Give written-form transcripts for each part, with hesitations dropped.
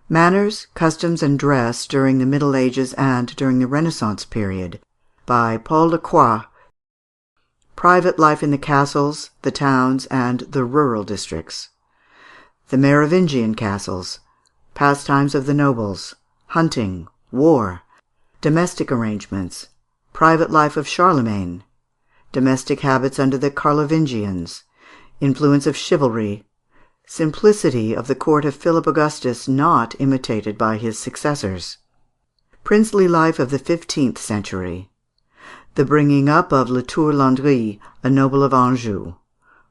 Manners, Customs, and Dress during the Middle Ages and during the Renaissance period, by Paul Lacroix. Private life in the castles, the towns, and the rural districts. The Merovingian castles. Pastimes of the nobles. Hunting. War. Domestic arrangements. Private life of Charlemagne. Domestic habits under the Carlovingians. Influence of chivalry. Simplicity of the court of Philip Augustus not imitated by his successors. Princely life of the 15th century. The bringing up of La Tour Landry, a noble of Anjou.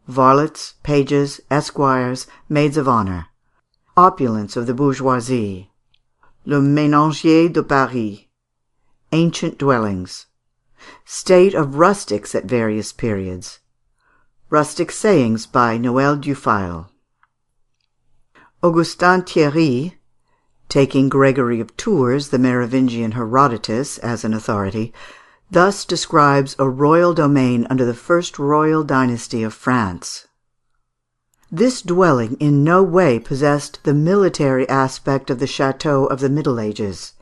Varlets, pages, esquires, maids of honour. Opulence of the bourgeoisie. Le Ménagier de Paris. Ancient dwellings. State of rustics at various periods. Rustic sayings by Noël Dufile. Augustin Thierry, taking Gregory of Tours, the Merovingian Herodotus, as an authority, thus describes a royal domain under the first royal dynasty of France. This dwelling in no way possessed the military aspect of the château of the Middle Ages.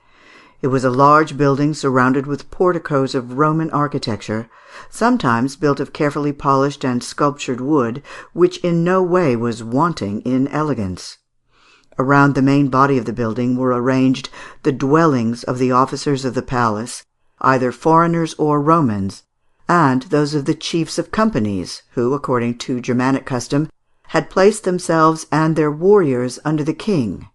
It was a large building surrounded with porticos of Roman architecture, sometimes built of carefully polished and sculptured wood, which in no way was wanting in elegance. Around the main body of the building were arranged the dwellings of the officers of the palace, either foreigners or Romans, and those of the chiefs of companies, who, according to Germanic custom, had placed themselves and their warriors under the king,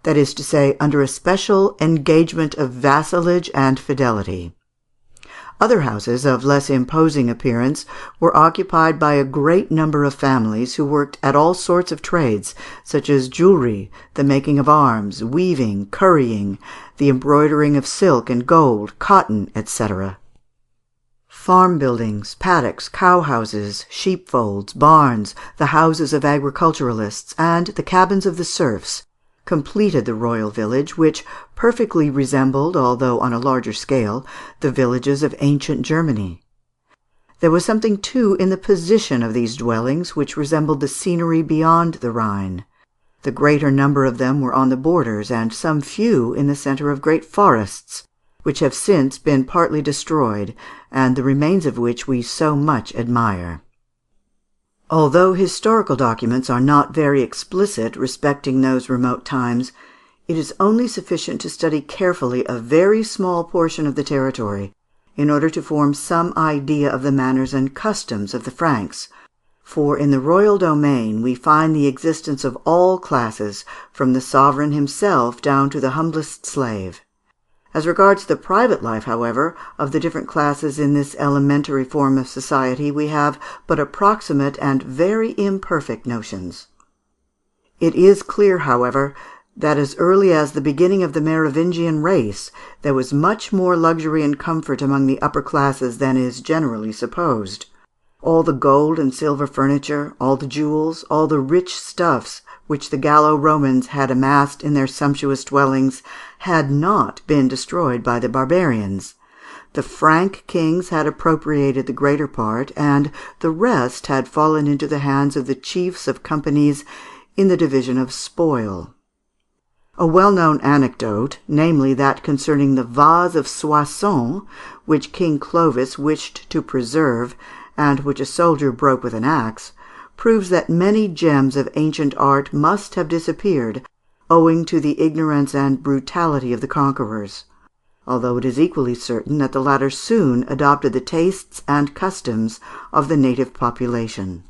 that is to say, under a special engagement of vassalage and fidelity. Other houses of less imposing appearance were occupied by a great number of families who worked at all sorts of trades, such as jewellery, the making of arms, weaving, currying, the embroidering of silk and gold, cotton, etc. Farm buildings, paddocks, cow-houses, sheepfolds, barns, the houses of agriculturalists, and the cabins of the serfs completed the royal village, which perfectly resembled, although on a larger scale, the villages of ancient Germany. There was something, too, in the position of these dwellings which resembled the scenery beyond the Rhine. The greater number of them were on the borders, and some few in the centre of great forests, which have since been partly destroyed, and the remains of which we so much admire. Although historical documents are not very explicit respecting those remote times, it is only sufficient to study carefully a very small portion of the territory, in order to form some idea of the manners and customs of the Franks, for in the royal domain we find the existence of all classes, from the sovereign himself down to the humblest slave. As regards the private life, however, of the different classes in this elementary form of society, we have but approximate and very imperfect notions. It is clear, however, that as early as the beginning of the Merovingian race, there was much more luxury and comfort among the upper classes than is generally supposed. All the gold and silver furniture, all the jewels, all the rich stuffs which the Gallo-Romans had amassed in their sumptuous dwellings, had not been destroyed by the barbarians. The Frank kings had appropriated the greater part, and the rest had fallen into the hands of the chiefs of companies in the division of spoil. A well-known anecdote, namely that concerning the vase of Soissons, which King Clovis wished to preserve, and which a soldier broke with an axe, proves that many gems of ancient art must have disappeared, owing to the ignorance and brutality of the conquerors, although it is equally certain that the latter soon adopted the tastes and customs of the native population.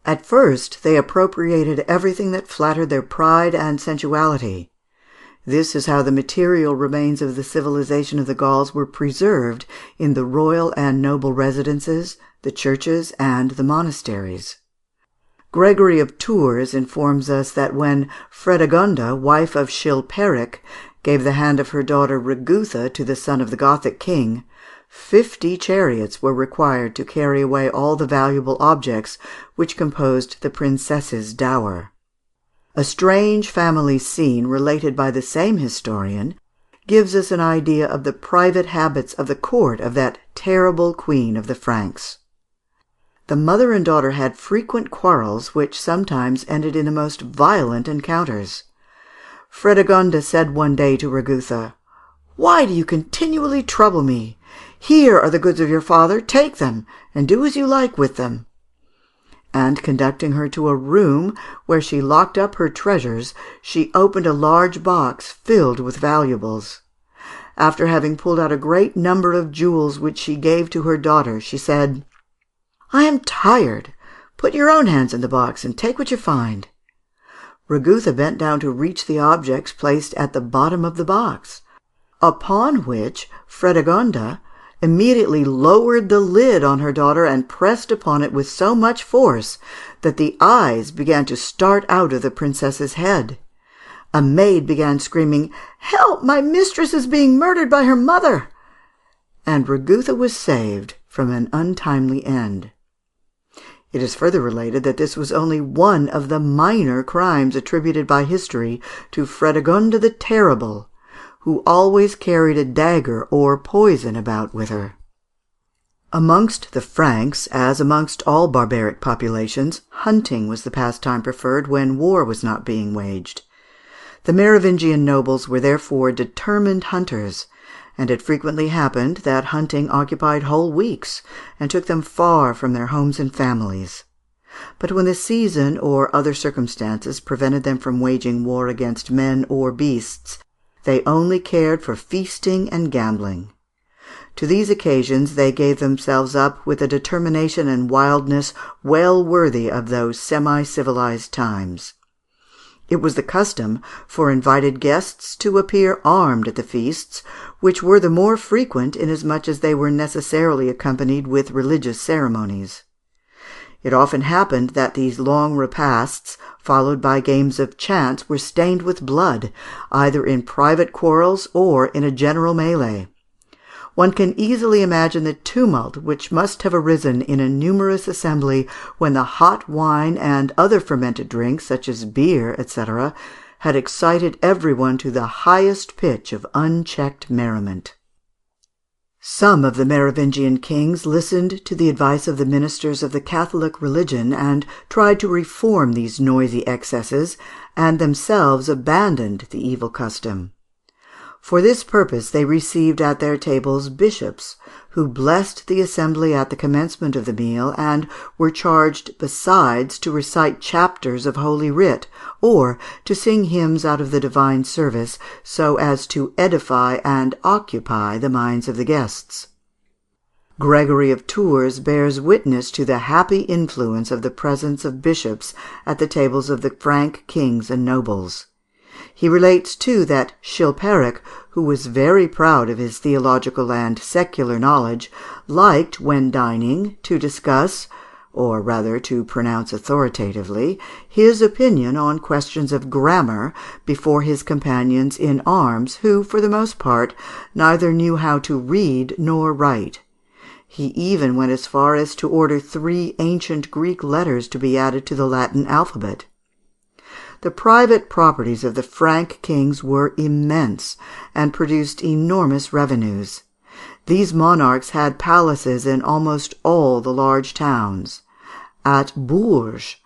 At first they appropriated everything that flattered their pride and sensuality. This is how the material remains of the civilization of the Gauls were preserved in the royal and noble residences, the churches, and the monasteries. Gregory of Tours informs us that when Fredegonda, wife of Chilperic, gave the hand of her daughter Ragusa to the son of the Gothic king, 50 chariots were required to carry away all the valuable objects which composed the princess's dower. A strange family scene related by the same historian gives us an idea of the private habits of the court of that terrible queen of the Franks. The mother and daughter had frequent quarrels, which sometimes ended in the most violent encounters. Fredegonde said one day to Rigouthe, "Why do you continually trouble me? Here are the goods of your father, take them, and do as you like with them." And conducting her to a room where she locked up her treasures, she opened a large box filled with valuables. After having pulled out a great number of jewels which she gave to her daughter, she said, "I am tired. Put your own hands in the box and take what you find." Rigouthe bent down to reach the objects placed at the bottom of the box, upon which Fredegonde immediately lowered the lid on her daughter and pressed upon it with so much force that the eyes began to start out of the princess's head. A maid began screaming, "Help! My mistress is being murdered by her mother!" And Rigouthe was saved from an untimely end. It is further related that this was only one of the minor crimes attributed by history to Fredegonde the Terrible, who always carried a dagger or poison about with her. Amongst the Franks, as amongst all barbaric populations, hunting was the pastime preferred when war was not being waged. The Merovingian nobles were therefore determined hunters, and it frequently happened that hunting occupied whole weeks, and took them far from their homes and families. But when the season or other circumstances prevented them from waging war against men or beasts, they only cared for feasting and gambling. To these occasions they gave themselves up with a determination and wildness well worthy of those semi-civilised times. It was the custom for invited guests to appear armed at the feasts, which were the more frequent inasmuch as they were necessarily accompanied with religious ceremonies. It often happened that these long repasts, followed by games of chance, were stained with blood, either in private quarrels or in a general mêlée. One can easily imagine the tumult which must have arisen in a numerous assembly when the hot wine and other fermented drinks, such as beer, &c., had excited every one to the highest pitch of unchecked merriment. Some of the Merovingian kings listened to the advice of the ministers of the Catholic religion and tried to reform these noisy excesses, and themselves abandoned the evil custom. For this purpose they received at their tables bishops, who blessed the assembly at the commencement of the meal, and were charged besides to recite chapters of Holy Writ, or to sing hymns out of the divine service, so as to edify and occupy the minds of the guests. Gregory of Tours bears witness to the happy influence of the presence of bishops at the tables of the Frank kings and nobles. He relates, too, that Chilperic, who was very proud of his theological and secular knowledge, liked, when dining, to discuss, or rather to pronounce authoritatively, his opinion on questions of grammar before his companions in arms, who, for the most part, neither knew how to read nor write. He even went as far as to order 3 ancient Greek letters to be added to the Latin alphabet. The private properties of the Frank kings were immense, and produced enormous revenues. These monarchs had palaces in almost all the large towns. At Bourges,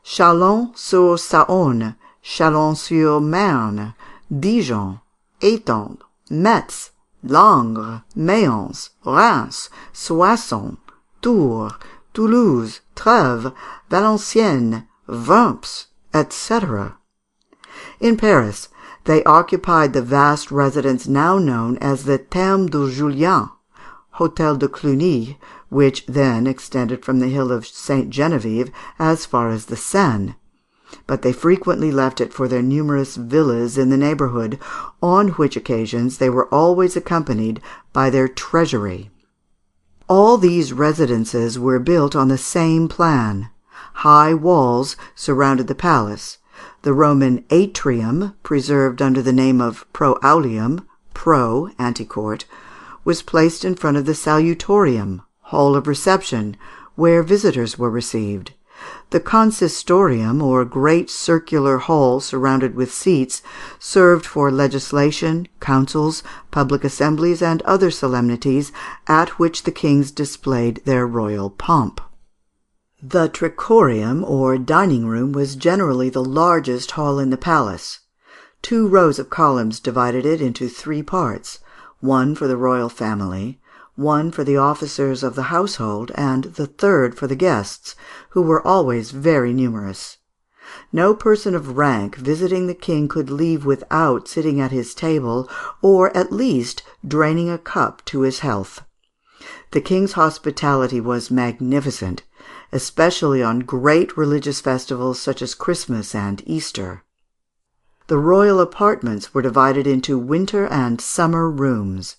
Chalon-sur-Saône, Chalon-sur-Marne, Dijon, Étampes, Metz, Langres, Mayence, Reims, Soissons, Tours, Toulouse, Trèves, Valenciennes, Worms, etc. In Paris, they occupied the vast residence now known as the Thermes de Julien, Hôtel de Cluny, which then extended from the hill of Sainte Geneviève as far as the Seine, but they frequently left it for their numerous villas in the neighbourhood, on which occasions they were always accompanied by their treasury. All these residences were built on the same plan. High walls surrounded the palace. The Roman atrium, preserved under the name of proaulium, antecourt, was placed in front of the salutorium, hall of reception, where visitors were received. The consistorium, or great circular hall surrounded with seats, served for legislation, councils, public assemblies, and other solemnities, at which the kings displayed their royal pomp. The tricorium, or dining room, was generally the largest hall in the palace. 2 rows of columns divided it into 3 parts, one for the royal family, one for the officers of the household, and the third for the guests, who were always very numerous. No person of rank visiting the king could leave without sitting at his table, or at least draining a cup to his health. The king's hospitality was magnificent, especially on great religious festivals such as Christmas and Easter. The royal apartments were divided into winter and summer rooms.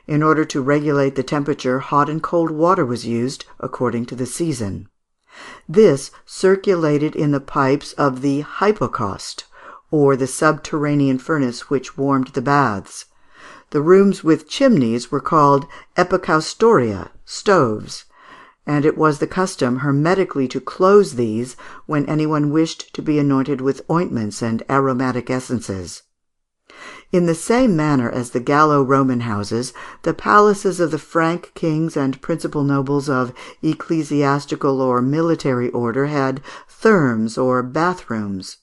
In order to regulate the temperature, hot and cold water was used according to the season. This circulated in the pipes of the hypocaust, or the subterranean furnace which warmed the baths. The rooms with chimneys were called epicaustoria, stoves, and it was the custom hermetically to close these when anyone wished to be anointed with ointments and aromatic essences. In the same manner as the Gallo-Roman houses, the palaces of the Frank kings and principal nobles of ecclesiastical or military order had thermes or bathrooms.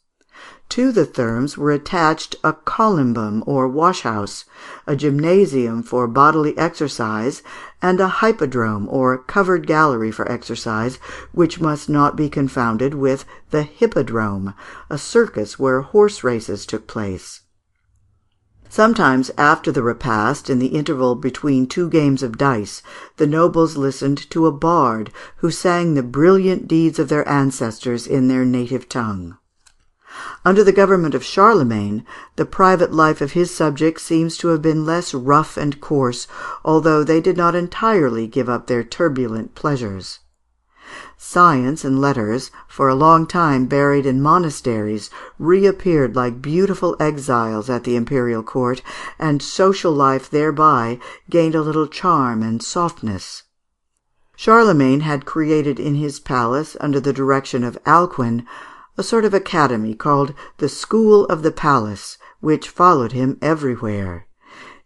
To the thermes were attached a columbum or wash-house, a gymnasium for bodily exercise, and a hippodrome or covered gallery for exercise, which must not be confounded with the hippodrome, a circus where horse races took place. Sometimes after the repast, in the interval between 2 games of dice, the nobles listened to a bard who sang the brilliant deeds of their ancestors in their native tongue. Under the government of Charlemagne, the private life of his subjects seems to have been less rough and coarse, although they did not entirely give up their turbulent pleasures. Science and letters, for a long time buried in monasteries, reappeared like beautiful exiles at the imperial court, and social life thereby gained a little charm and softness. Charlemagne had created in his palace, under the direction of Alcuin, a sort of academy called the School of the Palace, which followed him everywhere.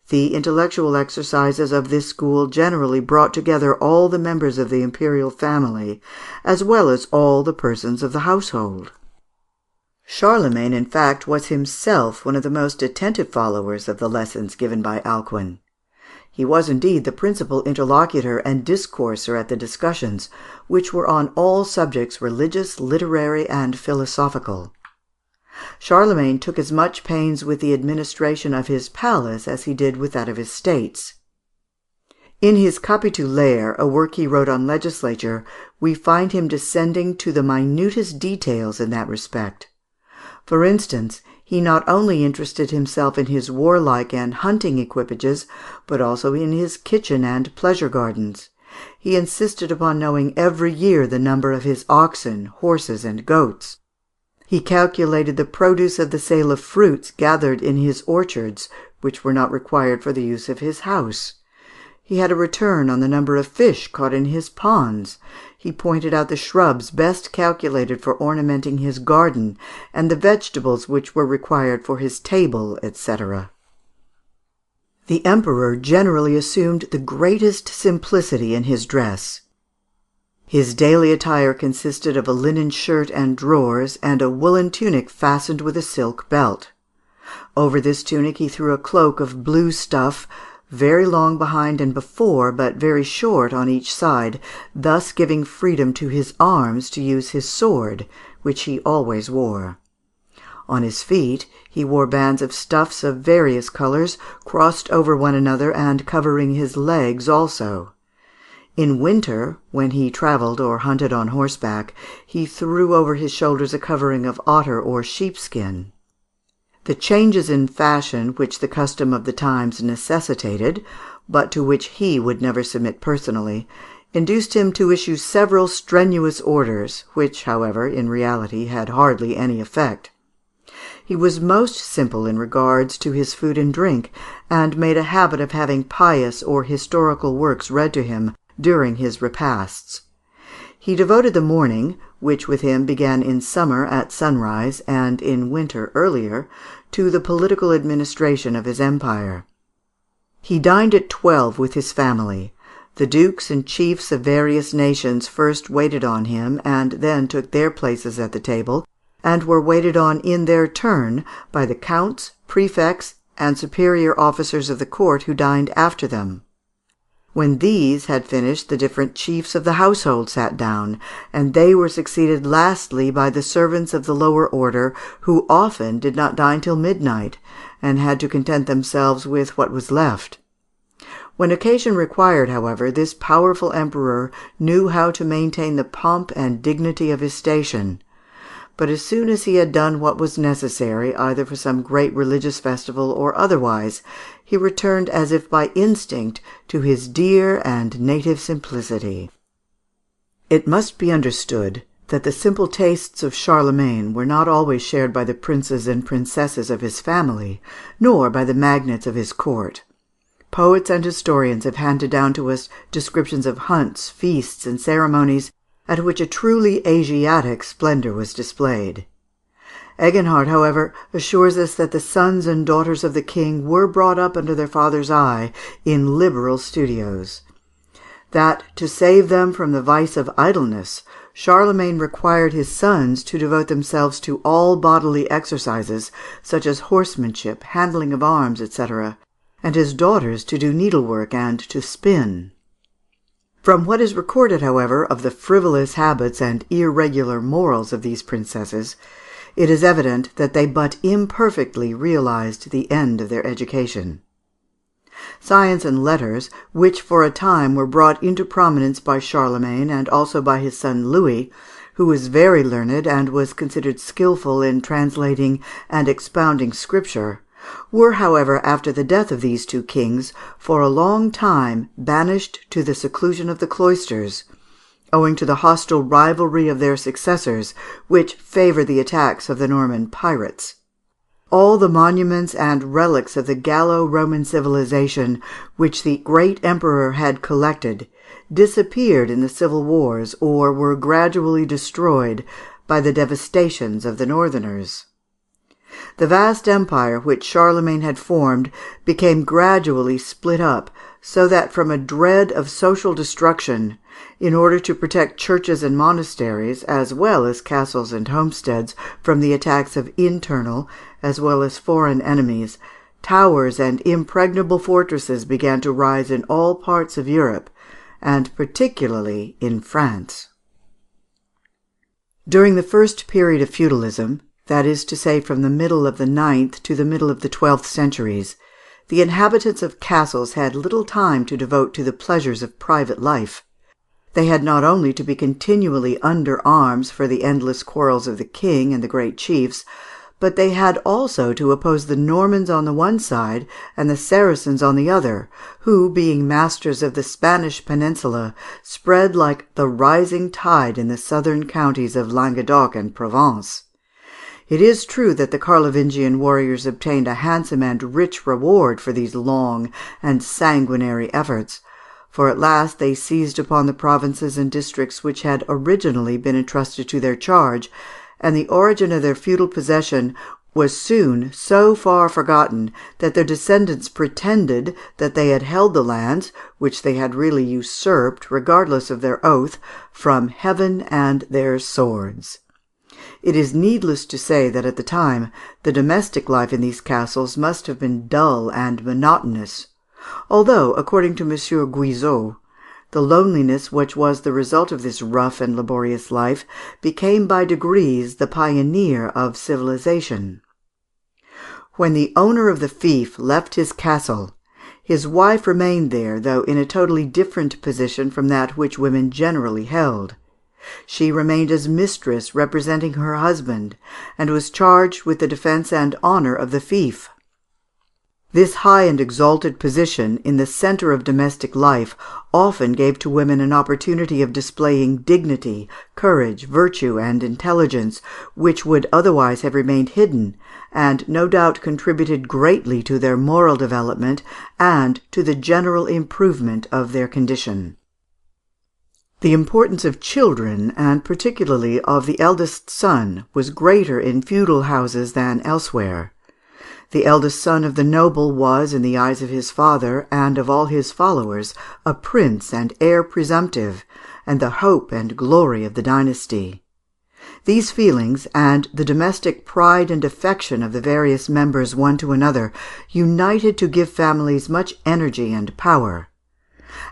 The intellectual exercises of this school generally brought together all the members of the imperial family, as well as all the persons of the household. Charlemagne, in fact, was himself one of the most attentive followers of the lessons given by Alcuin. He was indeed the principal interlocutor and discourser at the discussions, which were on all subjects religious, literary, and philosophical. Charlemagne took as much pains with the administration of his palace as he did with that of his states. In his Capitulaire, a work he wrote on legislature, we find him descending to the minutest details in that respect. For instance, he not only interested himself in his warlike and hunting equipages, but also in his kitchen and pleasure gardens. He insisted upon knowing every year the number of his oxen, horses, and goats. He calculated the produce of the sale of fruits gathered in his orchards, which were not required for the use of his house. He had a return on the number of fish caught in his ponds. He pointed out the shrubs best calculated for ornamenting his garden, and the vegetables which were required for his table, etc. The Emperor generally assumed the greatest simplicity in his dress. His daily attire consisted of a linen shirt and drawers, and a woolen tunic fastened with a silk belt. Over this tunic he threw a cloak of blue stuff, very long behind and before, but very short on each side, thus giving freedom to his arms to use his sword, which he always wore. On his feet he wore bands of stuffs of various colours, crossed over one another and covering his legs also. In winter, when he travelled or hunted on horseback, he threw over his shoulders a covering of otter or sheepskin. The changes in fashion which the custom of the times necessitated, but to which he would never submit personally, induced him to issue several strenuous orders, which, however, in reality had hardly any effect. He was most simple in regards to his food and drink, and made a habit of having pious or historical works read to him during his repasts. He devoted the morning, which with him began in summer at sunrise, and in winter earlier, to the political administration of his empire. He dined at 12 with his family. The dukes and chiefs of various nations first waited on him, and then took their places at the table, and were waited on in their turn by the counts, prefects, and superior officers of the court who dined after them. When these had finished, the different chiefs of the household sat down, and they were succeeded lastly by the servants of the lower order, who often did not dine till midnight, and had to content themselves with what was left. When occasion required, however, this powerful emperor knew how to maintain the pomp and dignity of his station; but as soon as he had done what was necessary, either for some great religious festival or otherwise, he returned as if by instinct to his dear and native simplicity. It must be understood that the simple tastes of Charlemagne were not always shared by the princes and princesses of his family, nor by the magnates of his court. Poets and historians have handed down to us descriptions of hunts, feasts, and ceremonies at which a truly Asiatic splendour was displayed. Eginhard, however, assures us that the sons and daughters of the king were brought up under their father's eye in liberal studios; that, to save them from the vice of idleness, Charlemagne required his sons to devote themselves to all bodily exercises, such as horsemanship, handling of arms, etc., and his daughters to do needlework and to spin. From what is recorded, however, of the frivolous habits and irregular morals of these princesses, it is evident that they but imperfectly realised the end of their education. Science and letters, which for a time were brought into prominence by Charlemagne and also by his son Louis, who was very learned and was considered skilful in translating and expounding Scripture, were, however, after the death of these two kings, for a long time banished to the seclusion of the cloisters, owing to the hostile rivalry of their successors, which favoured the attacks of the Norman pirates. All the monuments and relics of the Gallo-Roman civilization which the great emperor had collected disappeared in the civil wars, or were gradually destroyed by the devastations of the northerners. The vast empire which Charlemagne had formed became gradually split up, so that from a dread of social destruction, in order to protect churches and monasteries, as well as castles and homesteads, from the attacks of internal as well as foreign enemies, towers and impregnable fortresses began to rise in all parts of Europe, and particularly in France. During the first period of feudalism, that is to say, from the middle of the 9th to the middle of the 12th centuries, the inhabitants of castles had little time to devote to the pleasures of private life. They had not only to be continually under arms for the endless quarrels of the king and the great chiefs, but they had also to oppose the Normans on the one side and the Saracens on the other, who, being masters of the Spanish peninsula, spread like the rising tide in the southern counties of Languedoc and Provence. It is true that the Carlovingian warriors obtained a handsome and rich reward for these long and sanguinary efforts, for at last they seized upon the provinces and districts which had originally been entrusted to their charge, and the origin of their feudal possession was soon so far forgotten that their descendants pretended that they had held the lands, which they had really usurped, regardless of their oath, from heaven and their swords. It is needless to say that at the time the domestic life in these castles must have been dull and monotonous, although, according to M. Guizot, the loneliness which was the result of this rough and laborious life became by degrees the pioneer of civilization. When the owner of the fief left his castle, his wife remained there, though in a totally different position from that which women generally held. She remained as mistress representing her husband, and was charged with the defence and honour of the fief. This high and exalted position in the centre of domestic life often gave to women an opportunity of displaying dignity, courage, virtue, and intelligence, which would otherwise have remained hidden, and no doubt contributed greatly to their moral development and to the general improvement of their condition. The importance of children, and particularly of the eldest son, was greater in feudal houses than elsewhere. The eldest son of the noble was, in the eyes of his father and of all his followers, a prince and heir presumptive, and the hope and glory of the dynasty. These feelings, and the domestic pride and affection of the various members one to another, united to give families much energy and power.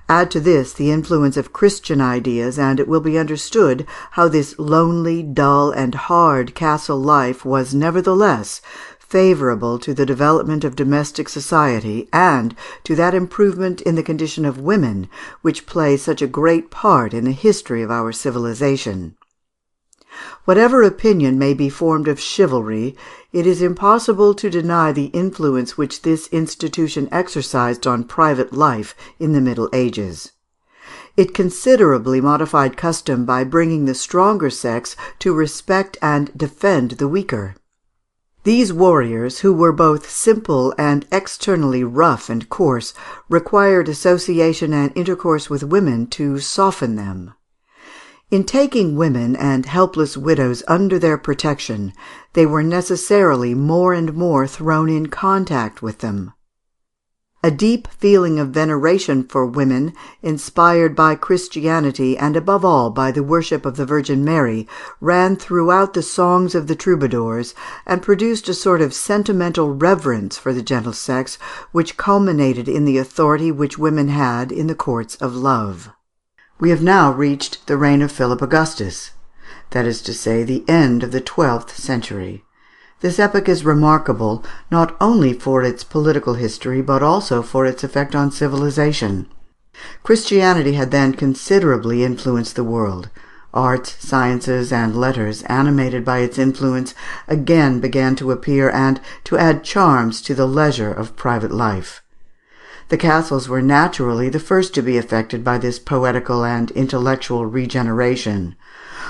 Add to this the influence of Christian ideas, and it will be understood how this lonely, dull, and hard castle life was nevertheless favourable to the development of domestic society, and to that improvement in the condition of women which plays such a great part in the history of our civilization. Whatever opinion may be formed of chivalry, it is impossible to deny the influence which this institution exercised on private life in the Middle Ages. It considerably modified custom by bringing the stronger sex to respect and defend the weaker. These warriors, who were both simple and externally rough and coarse, required association and intercourse with women to soften them. In taking women and helpless widows under their protection, they were necessarily more and more thrown in contact with them. A deep feeling of veneration for women, inspired by Christianity and above all by the worship of the Virgin Mary, ran throughout the songs of the troubadours, and produced a sort of sentimental reverence for the gentle sex, which culminated in the authority which women had in the courts of love. We have now reached the reign of Philip Augustus, that is to say, the end of the 12th century. This epoch is remarkable not only for its political history, but also for its effect on civilization. Christianity had then considerably influenced the world. Arts, sciences, and letters, animated by its influence, again began to appear and to add charms to the leisure of private life. The castles were naturally the first to be affected by this poetical and intellectual regeneration,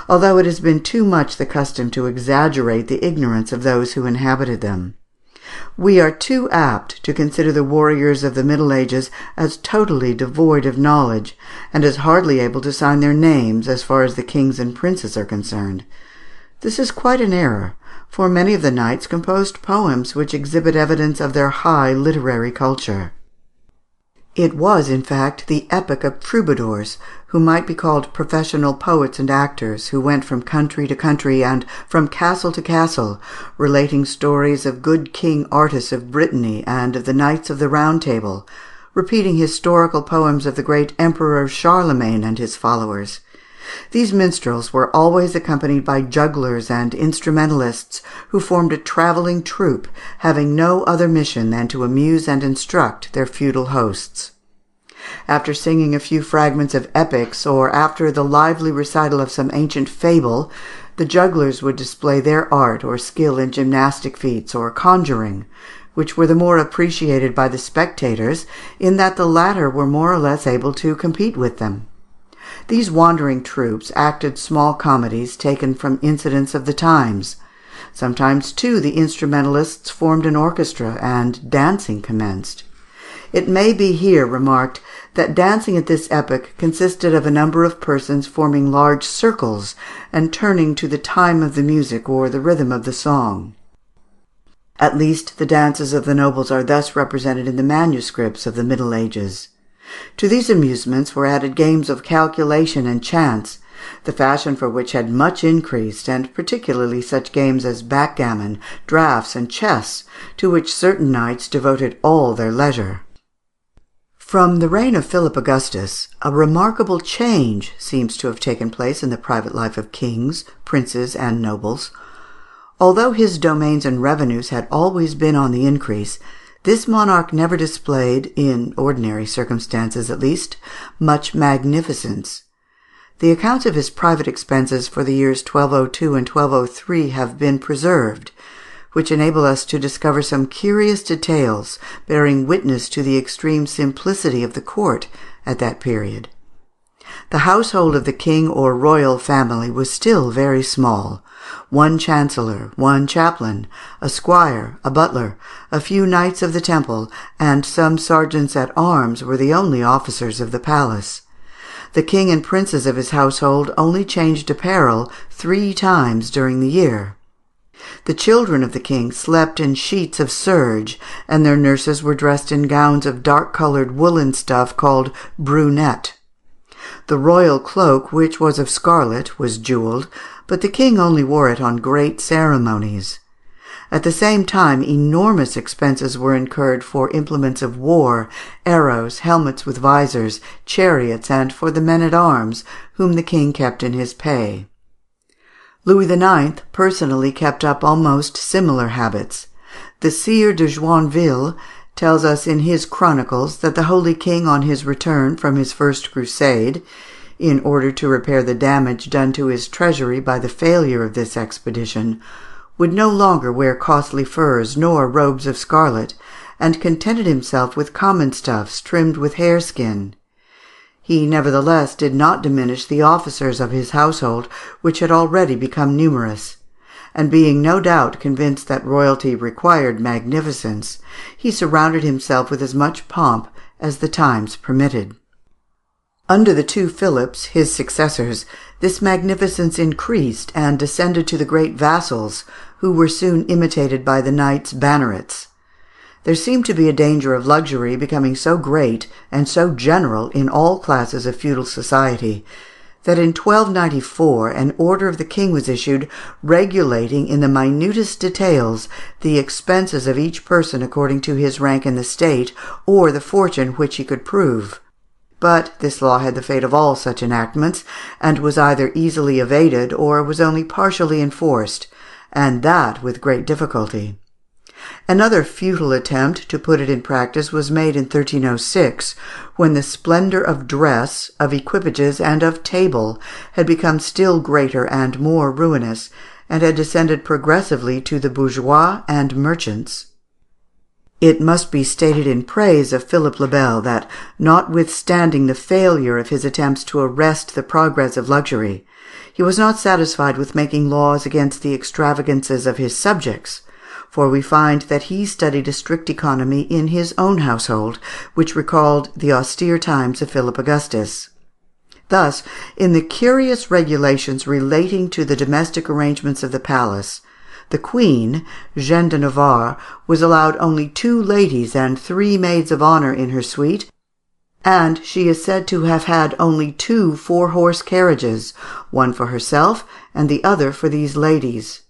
although it has been too much the custom to exaggerate the ignorance of those who inhabited them. We are too apt to consider the warriors of the Middle Ages as totally devoid of knowledge, and as hardly able to sign their names as far as the kings and princes are concerned. This is quite an error, for many of the knights composed poems which exhibit evidence of their high literary culture. It was, in fact, the epoch of troubadours, who might be called professional poets and actors, who went from country to country and from castle to castle, relating stories of good King Artus of Brittany and of the Knights of the Round Table, repeating historical poems of the great Emperor Charlemagne and his followers. These minstrels were always accompanied by jugglers and instrumentalists, who formed a travelling troupe, having no other mission than to amuse and instruct their feudal hosts. After singing a few fragments of epics, or after the lively recital of some ancient fable, the jugglers would display their art or skill in gymnastic feats or conjuring, which were the more appreciated by the spectators, in that the latter were more or less able to compete with them. These wandering troupes acted small comedies taken from incidents of the times. Sometimes, too, the instrumentalists formed an orchestra, and dancing commenced. It may be here remarked that dancing at this epoch consisted of a number of persons forming large circles, and turning to the time of the music or the rhythm of the song. At least the dances of the nobles are thus represented in the manuscripts of the Middle Ages. To these amusements were added games of calculation and chance, the fashion for which had much increased, and particularly such games as backgammon, draughts, and chess, to which certain knights devoted all their leisure. From the reign of Philip Augustus, a remarkable change seems to have taken place in the private life of kings, princes, and nobles. Although his domains and revenues had always been on the increase, this monarch never displayed, in ordinary circumstances at least, much magnificence. The accounts of his private expenses for the years 1202 and 1203 have been preserved, which enable us to discover some curious details bearing witness to the extreme simplicity of the court at that period. The household of the king or royal family was still very small. One chancellor, one chaplain, a squire, a butler, a few knights of the Temple, and some sergeants at arms were the only officers of the palace. The king and princes of his household only changed apparel 3 times during the year. The children of the king slept in sheets of serge, and their nurses were dressed in gowns of dark-coloured woolen stuff called brunette. The royal cloak, which was of scarlet, was jewelled, but the king only wore it on great ceremonies. At the same time, enormous expenses were incurred for implements of war, arrows, helmets with visors, chariots, and for the men-at-arms, whom the king kept in his pay. Louis IX personally kept up almost similar habits. The Sire de Joinville tells us in his chronicles that the Holy King, on his return from his first crusade, in order to repair the damage done to his treasury by the failure of this expedition, would no longer wear costly furs nor robes of scarlet, and contented himself with common stuffs trimmed with hareskin. He nevertheless did not diminish the officers of his household, which had already become numerous, and being no doubt convinced that royalty required magnificence, he surrounded himself with as much pomp as the times permitted. Under the two Philips, his successors, this magnificence increased and descended to the great vassals, who were soon imitated by the knights bannerets. There seemed to be a danger of luxury becoming so great and so general in all classes of feudal society, that in 1294 an order of the king was issued regulating in the minutest details the expenses of each person according to his rank in the state or the fortune which he could prove. But this law had the fate of all such enactments, and was either easily evaded or was only partially enforced, and that with great difficulty. Another futile attempt to put it in practice was made in 1306, when the splendour of dress, of equipages, and of table had become still greater and more ruinous, and had descended progressively to the bourgeois and merchants. It must be stated in praise of Philip le Bel that, notwithstanding the failure of his attempts to arrest the progress of luxury, he was not satisfied with making laws against the extravagances of his subjects, for we find that he studied a strict economy in his own household, which recalled the austere times of Philip Augustus. Thus, in the curious regulations relating to the domestic arrangements of the palace, the Queen, Jeanne de Navarre, was allowed only 2 ladies and 3 maids of honour in her suite, and she is said to have had only 2 4-horse carriages, one for herself and the other for these ladies.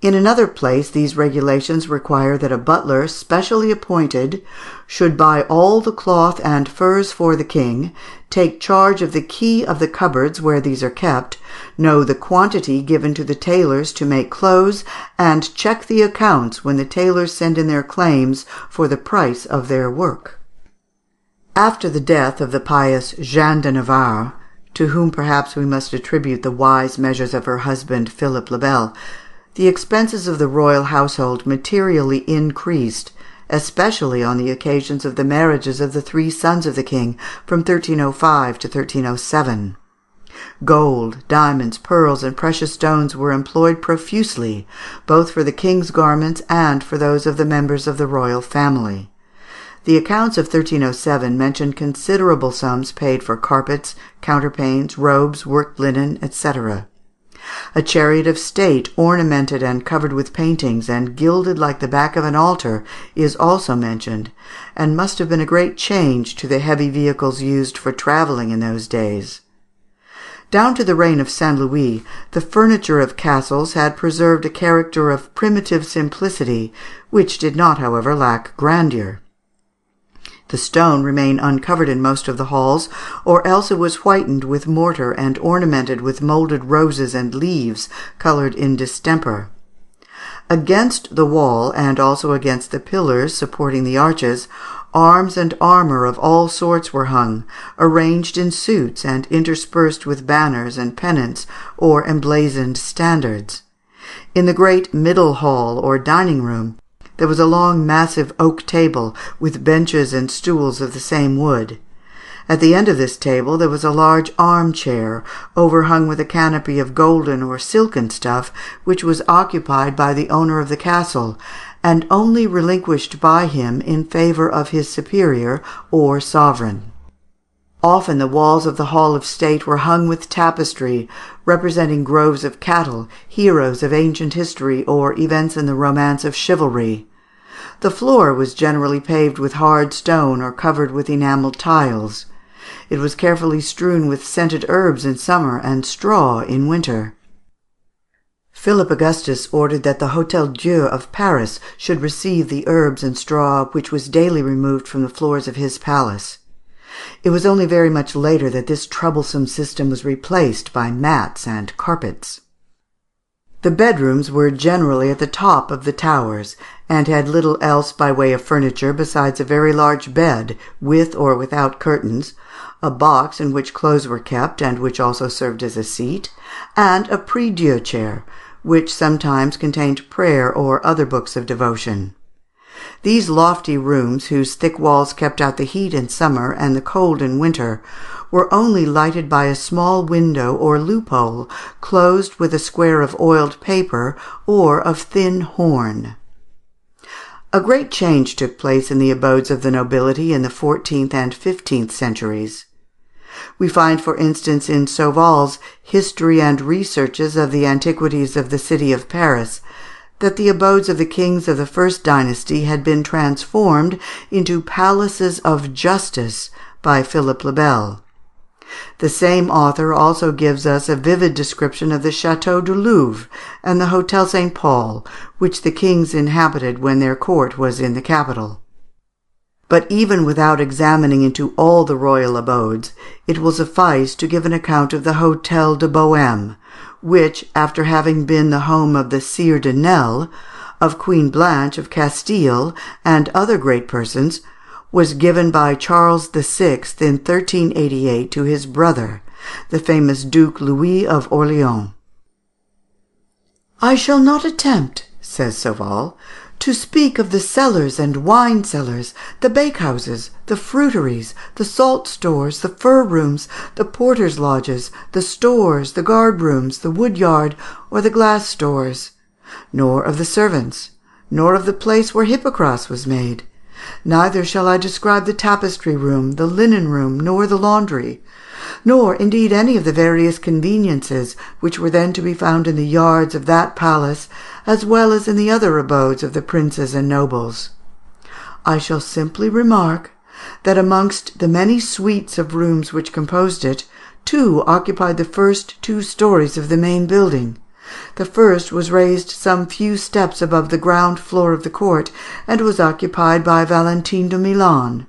In another place these regulations require that a butler specially appointed should buy all the cloth and furs for the king, take charge of the key of the cupboards where these are kept, know the quantity given to the tailors to make clothes, and check the accounts when the tailors send in their claims for the price of their work. After the death of the pious Jeanne de Navarre, to whom perhaps we must attribute the wise measures of her husband Philip le Bel, the expenses of the royal household materially increased, especially on the occasions of the marriages of the 3 sons of the king from 1305 to 1307. Gold, diamonds, pearls, and precious stones were employed profusely, both for the king's garments and for those of the members of the royal family. The accounts of 1307 mention considerable sums paid for carpets, counterpanes, robes, worked linen, etc. A chariot of state, ornamented and covered with paintings, and gilded like the back of an altar, is also mentioned, and must have been a great change to the heavy vehicles used for travelling in those days. Down to the reign of Saint Louis, the furniture of castles had preserved a character of primitive simplicity, which did not, however, lack grandeur. The stone remained uncovered in most of the halls, or else it was whitened with mortar and ornamented with moulded roses and leaves coloured in distemper. Against the wall, and also against the pillars supporting the arches, arms and armour of all sorts were hung, arranged in suits and interspersed with banners and pennants or emblazoned standards. In the great middle hall or dining room, there was a long massive oak table with benches and stools of the same wood. At the end of this table there was a large arm-chair, overhung with a canopy of golden or silken stuff, which was occupied by the owner of the castle, and only relinquished by him in favour of his superior or sovereign. Often the walls of the hall of state were hung with tapestry, representing groves of cattle, heroes of ancient history, or events in the romance of chivalry. The floor was generally paved with hard stone or covered with enamelled tiles. It was carefully strewn with scented herbs in summer and straw in winter. Philip Augustus ordered that the Hôtel Dieu of Paris should receive the herbs and straw which was daily removed from the floors of his palace. It was only very much later that this troublesome system was replaced by mats and carpets. The bedrooms were generally at the top of the towers, and had little else by way of furniture besides a very large bed, with or without curtains, a box in which clothes were kept, and which also served as a seat, and a prie-dieu chair, which sometimes contained prayer or other books of devotion. These lofty rooms, whose thick walls kept out the heat in summer and the cold in winter, were only lighted by a small window or loophole, closed with a square of oiled paper or of thin horn. A great change took place in the abodes of the nobility in the 14th and 15th centuries. We find, for instance, in Sauval's History and Researches of the Antiquities of the City of Paris, that the abodes of the kings of the first dynasty had been transformed into palaces of justice by Philip le Bel. The same author also gives us a vivid description of the Château du Louvre and the Hôtel St. Paul, which the kings inhabited when their court was in the capital. But even without examining into all the royal abodes, it will suffice to give an account of the Hôtel de Bohème, which, after having been the home of the Sire de Nesle, of Queen Blanche of Castile, and other great persons, was given by Charles VI in 1388 to his brother, the famous Duke Louis of Orleans. "I shall not attempt," says Sauval, "to speak of the cellars and wine cellars, the bakehouses, the fruiteries, the salt stores, the fur rooms, the porters' lodges, the stores, the guard rooms, the wood yard, or the glass stores, nor of the servants, nor of the place where Hippocras was made. Neither shall I describe the tapestry room, the linen room, nor the laundry, nor indeed any of the various conveniences which were then to be found in the yards of that palace, as well as in the other abodes of the princes and nobles. I shall simply remark that amongst the many suites of rooms which composed it, 2 occupied the first 2 stories of the main building. The first was raised some few steps above the ground floor of the court, and was occupied by Valentine de Milan,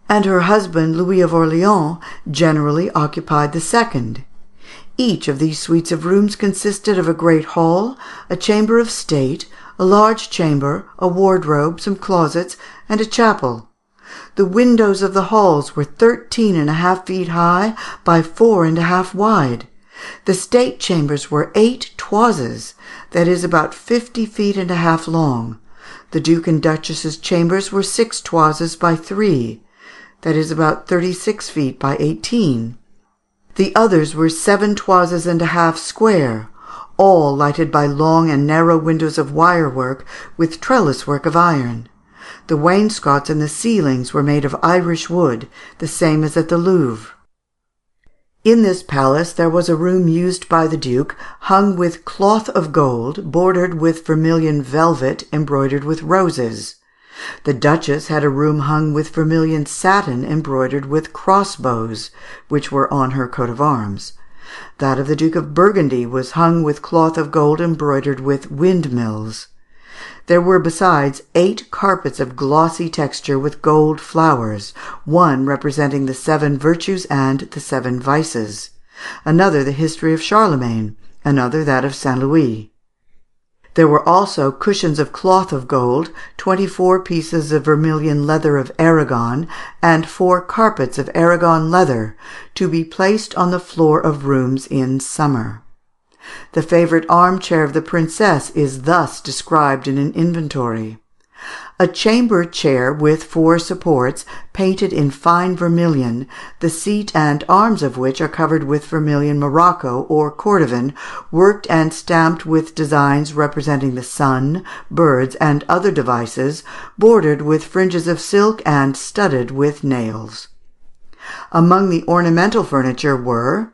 and her husband Louis of Orleans generally occupied the second. Each of these suites of rooms consisted of a great hall, a chamber of state, a large chamber, a wardrobe, some closets, and a chapel. The windows of the halls were 13½ feet high by 4½ wide. The state chambers were 8 toises, that is, about 50 feet and a half long. The Duke and Duchess's chambers were 6 toises by 3, that is, about 36 feet by 18. The others were 7 toises and a half square, all lighted by long and narrow windows of wire-work with trellis-work of iron. The wainscots and the ceilings were made of Irish wood, the same as at the Louvre. In this palace there was a room used by the Duke, hung with cloth of gold, bordered with vermilion velvet embroidered with roses. The Duchess had a room hung with vermilion satin embroidered with crossbows, which were on her coat of arms. That of the Duke of Burgundy was hung with cloth of gold embroidered with windmills. There were besides 8 carpets of glossy texture with gold flowers, one representing the 7 virtues and the 7 vices, another the history of Charlemagne, another that of Saint Louis. There were also cushions of cloth of gold, 24 pieces of vermilion leather of Aragon, and 4 carpets of Aragon leather, to be placed on the floor of rooms in summer. The favourite armchair of the princess is thus described in an inventory: a chamber chair with 4 supports, painted in fine vermilion, the seat and arms of which are covered with vermilion morocco or cordovan, worked and stamped with designs representing the sun, birds, and other devices, bordered with fringes of silk and studded with nails. Among the ornamental furniture were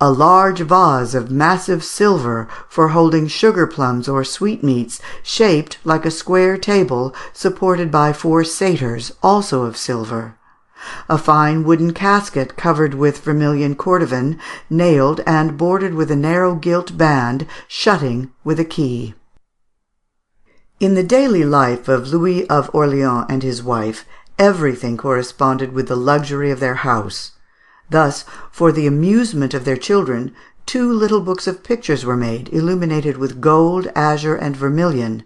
a large vase of massive silver for holding sugar plums or sweetmeats, shaped like a square table, supported by 4 satyrs, also of silver. a fine wooden casket covered with vermilion cordovan, nailed and bordered with a narrow gilt band, shutting with a key. In the daily life of Louis of Orleans and his wife, everything corresponded with the luxury of their house. Thus, for the amusement of their children, 2 little books of pictures were made, illuminated with gold, azure, and vermilion,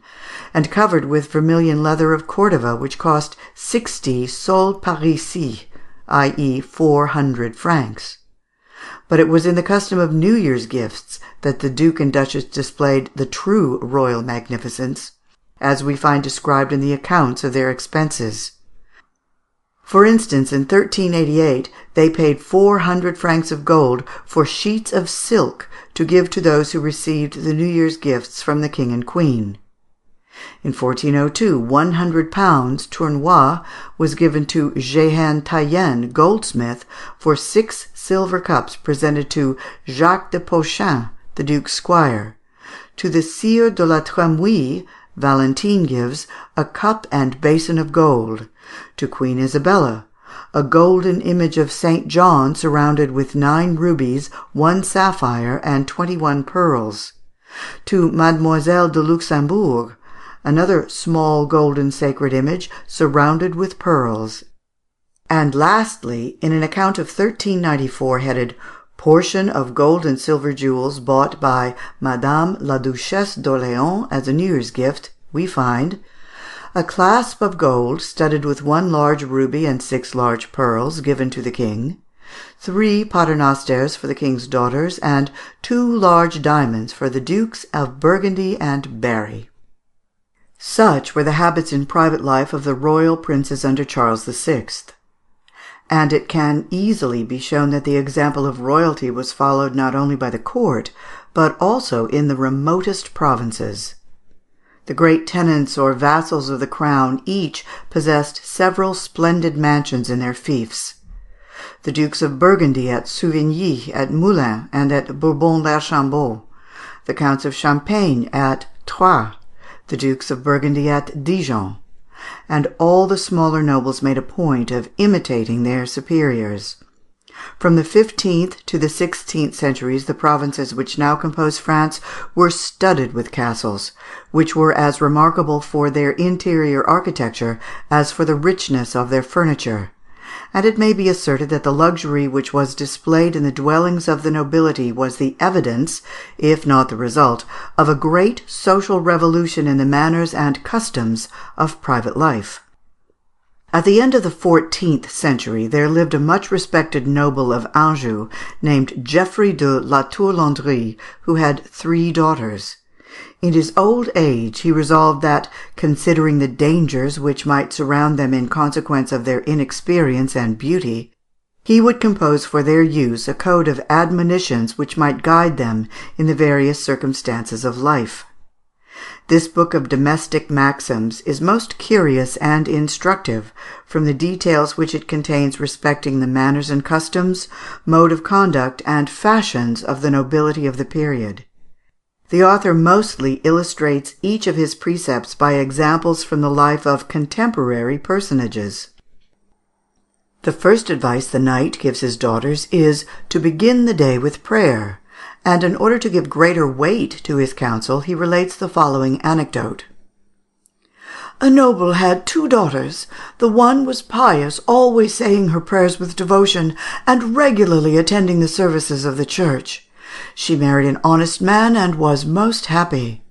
and covered with vermilion leather of Cordova, which cost 60 sols parisis, i.e. 400 francs. But it was in the custom of New Year's gifts that the Duke and Duchess displayed the true royal magnificence, as we find described in the accounts of their expenses. For instance, in 1388, they paid 400 francs of gold for sheets of silk to give to those who received the New Year's gifts from the King and Queen. In 1402, 100 pounds tournois was given to Jehan Taillen, goldsmith, for 6 silver cups presented to Jacques de Pochin, the Duke's squire. To the Sire de la Trémouille, Valentine gives a cup and basin of gold. To Queen Isabella, a golden image of St. John surrounded with 9 rubies, 1 sapphire, and 21 pearls. To Mademoiselle de Luxembourg, another small golden sacred image surrounded with pearls. And lastly, in an account of 1394 headed "Portion of gold and silver jewels bought by Madame la Duchesse d'Orléans as a New Year's gift," we find a clasp of gold studded with 1 large ruby and 6 large pearls given to the king, 3 paternosters for the king's daughters, and 2 large diamonds for the Dukes of Burgundy and Berry. Such were the habits in private life of the royal princes under Charles VI. And it can easily be shown that the example of royalty was followed not only by the court, but also in the remotest provinces. The great tenants or vassals of the crown each possessed several splendid mansions in their fiefs. The Dukes of Burgundy at Souvigny, at Moulins, and at Bourbon-l'Archambault; the Counts of Champagne at Troyes; the Dukes of Burgundy at Dijon; and all the smaller nobles made a point of imitating their superiors. From the 15th to the 16th centuries, the provinces which now compose France were studded with castles, which were as remarkable for their interior architecture as for the richness of their furniture; and it may be asserted that the luxury which was displayed in the dwellings of the nobility was the evidence, if not the result, of a great social revolution in the manners and customs of private life. At the end of the 14th century there lived a much respected noble of Anjou, named Geoffrey de la Tour-Landry, who had 3 daughters. In his old age he resolved that, considering the dangers which might surround them in consequence of their inexperience and beauty, he would compose for their use a code of admonitions which might guide them in the various circumstances of life. This book of domestic maxims is most curious and instructive, from the details which it contains respecting the manners and customs, mode of conduct, and fashions of the nobility of the period. The author mostly illustrates each of his precepts by examples from the life of contemporary personages. The first advice the knight gives his daughters is to begin the day with prayer, and in order to give greater weight to his counsel, he relates the following anecdote. "A noble had 2 daughters. The one was pious, always saying her prayers with devotion, and regularly attending the services of the church. She married an honest man, and was most happy.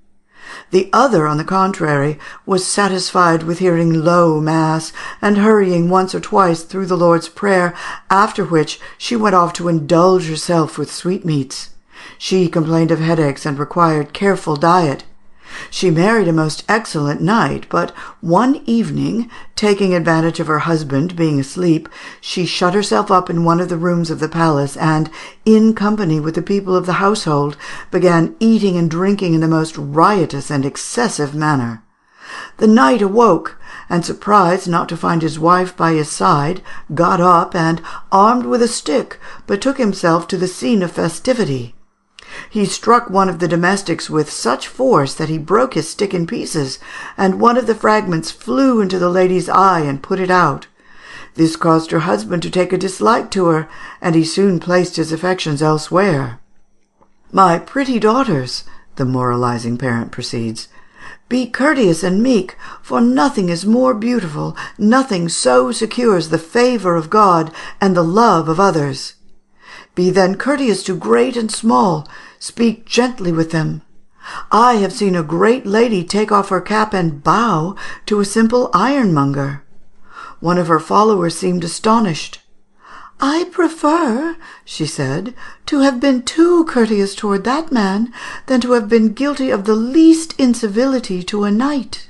The other, on the contrary, was satisfied with hearing low mass, and hurrying once or twice through the Lord's Prayer, after which she went off to indulge herself with sweetmeats. She complained of headaches, and required careful diet. She married a most excellent knight, but one evening, taking advantage of her husband being asleep, she shut herself up in one of the rooms of the palace, and, in company with the people of the household, began eating and drinking in the most riotous and excessive manner. The knight awoke, and, surprised not to find his wife by his side, got up, and, armed with a stick, betook himself to the scene of festivity. He struck one of the domestics with such force that he broke his stick in pieces, and one of the fragments flew into the lady's eye and put it out. This caused her husband to take a dislike to her, and he soon placed his affections elsewhere. "My pretty daughters," the moralizing parent proceeds, "be courteous and meek, for nothing is more beautiful, nothing so secures the favour of God and the love of others. Be then courteous to great and small, speak gently with them. I have seen a great lady take off her cap and bow to a simple ironmonger. One of her followers seemed astonished. 'I prefer,' she said, 'to have been too courteous toward that man than to have been guilty of the least incivility to a knight.'"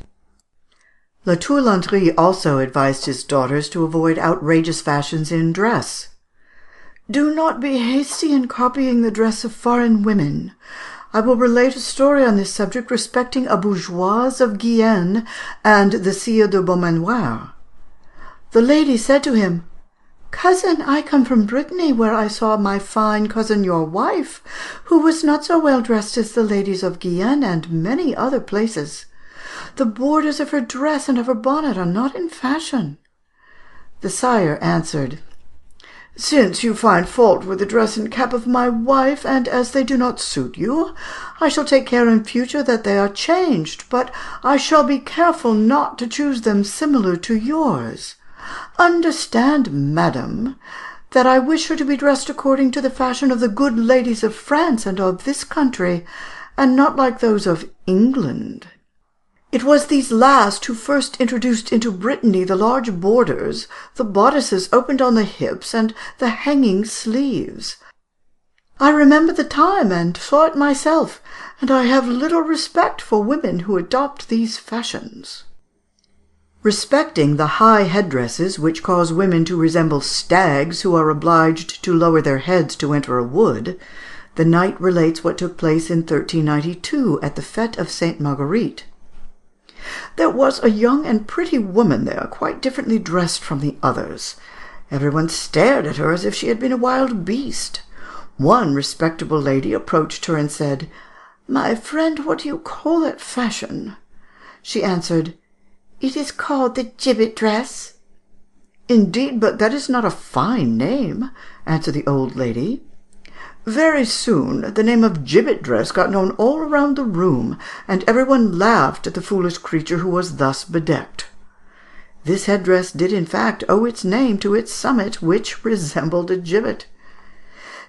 La Tour-Landry also advised his daughters to avoid outrageous fashions in dress. "Do not be hasty in copying the dress of foreign women. I will relate a story on this subject respecting a bourgeoise of Guyenne and the Sire de Beaumanoir. The lady said to him, 'Cousin, I come from Brittany, where I saw my fine cousin your wife, who was not so well dressed as the ladies of Guyenne and many other places. The borders of her dress and of her bonnet are not in fashion.' The sire answered, 'Since you find fault with the dress and cap of my wife, and as they do not suit you, I shall take care in future that they are changed, but I shall be careful not to choose them similar to yours. Understand, madam, that I wish her to be dressed according to the fashion of the good ladies of France and of this country, and not like those of England. It was these last who first introduced into Brittany the large borders, the bodices opened on the hips, and the hanging sleeves. I remember the time and saw it myself, and I have little respect for women who adopt these fashions." Respecting the high headdresses which cause women to resemble stags who are obliged to lower their heads to enter a wood, the knight relates what took place in 1392 at the fête of Sainte Marguerite. "There was a young and pretty woman there, quite differently dressed from the others. Everyone stared at her as if she had been a wild beast. One respectable lady approached her and said, 'My friend, what do you call that fashion?' She answered, 'It is called the gibbet dress.' 'Indeed, but that is not a fine name,' answered the old lady. Very soon the name of gibbet dress got known all around the room, and everyone laughed at the foolish creature who was thus bedecked. This headdress did in fact owe its name to its summit, which resembled a gibbet.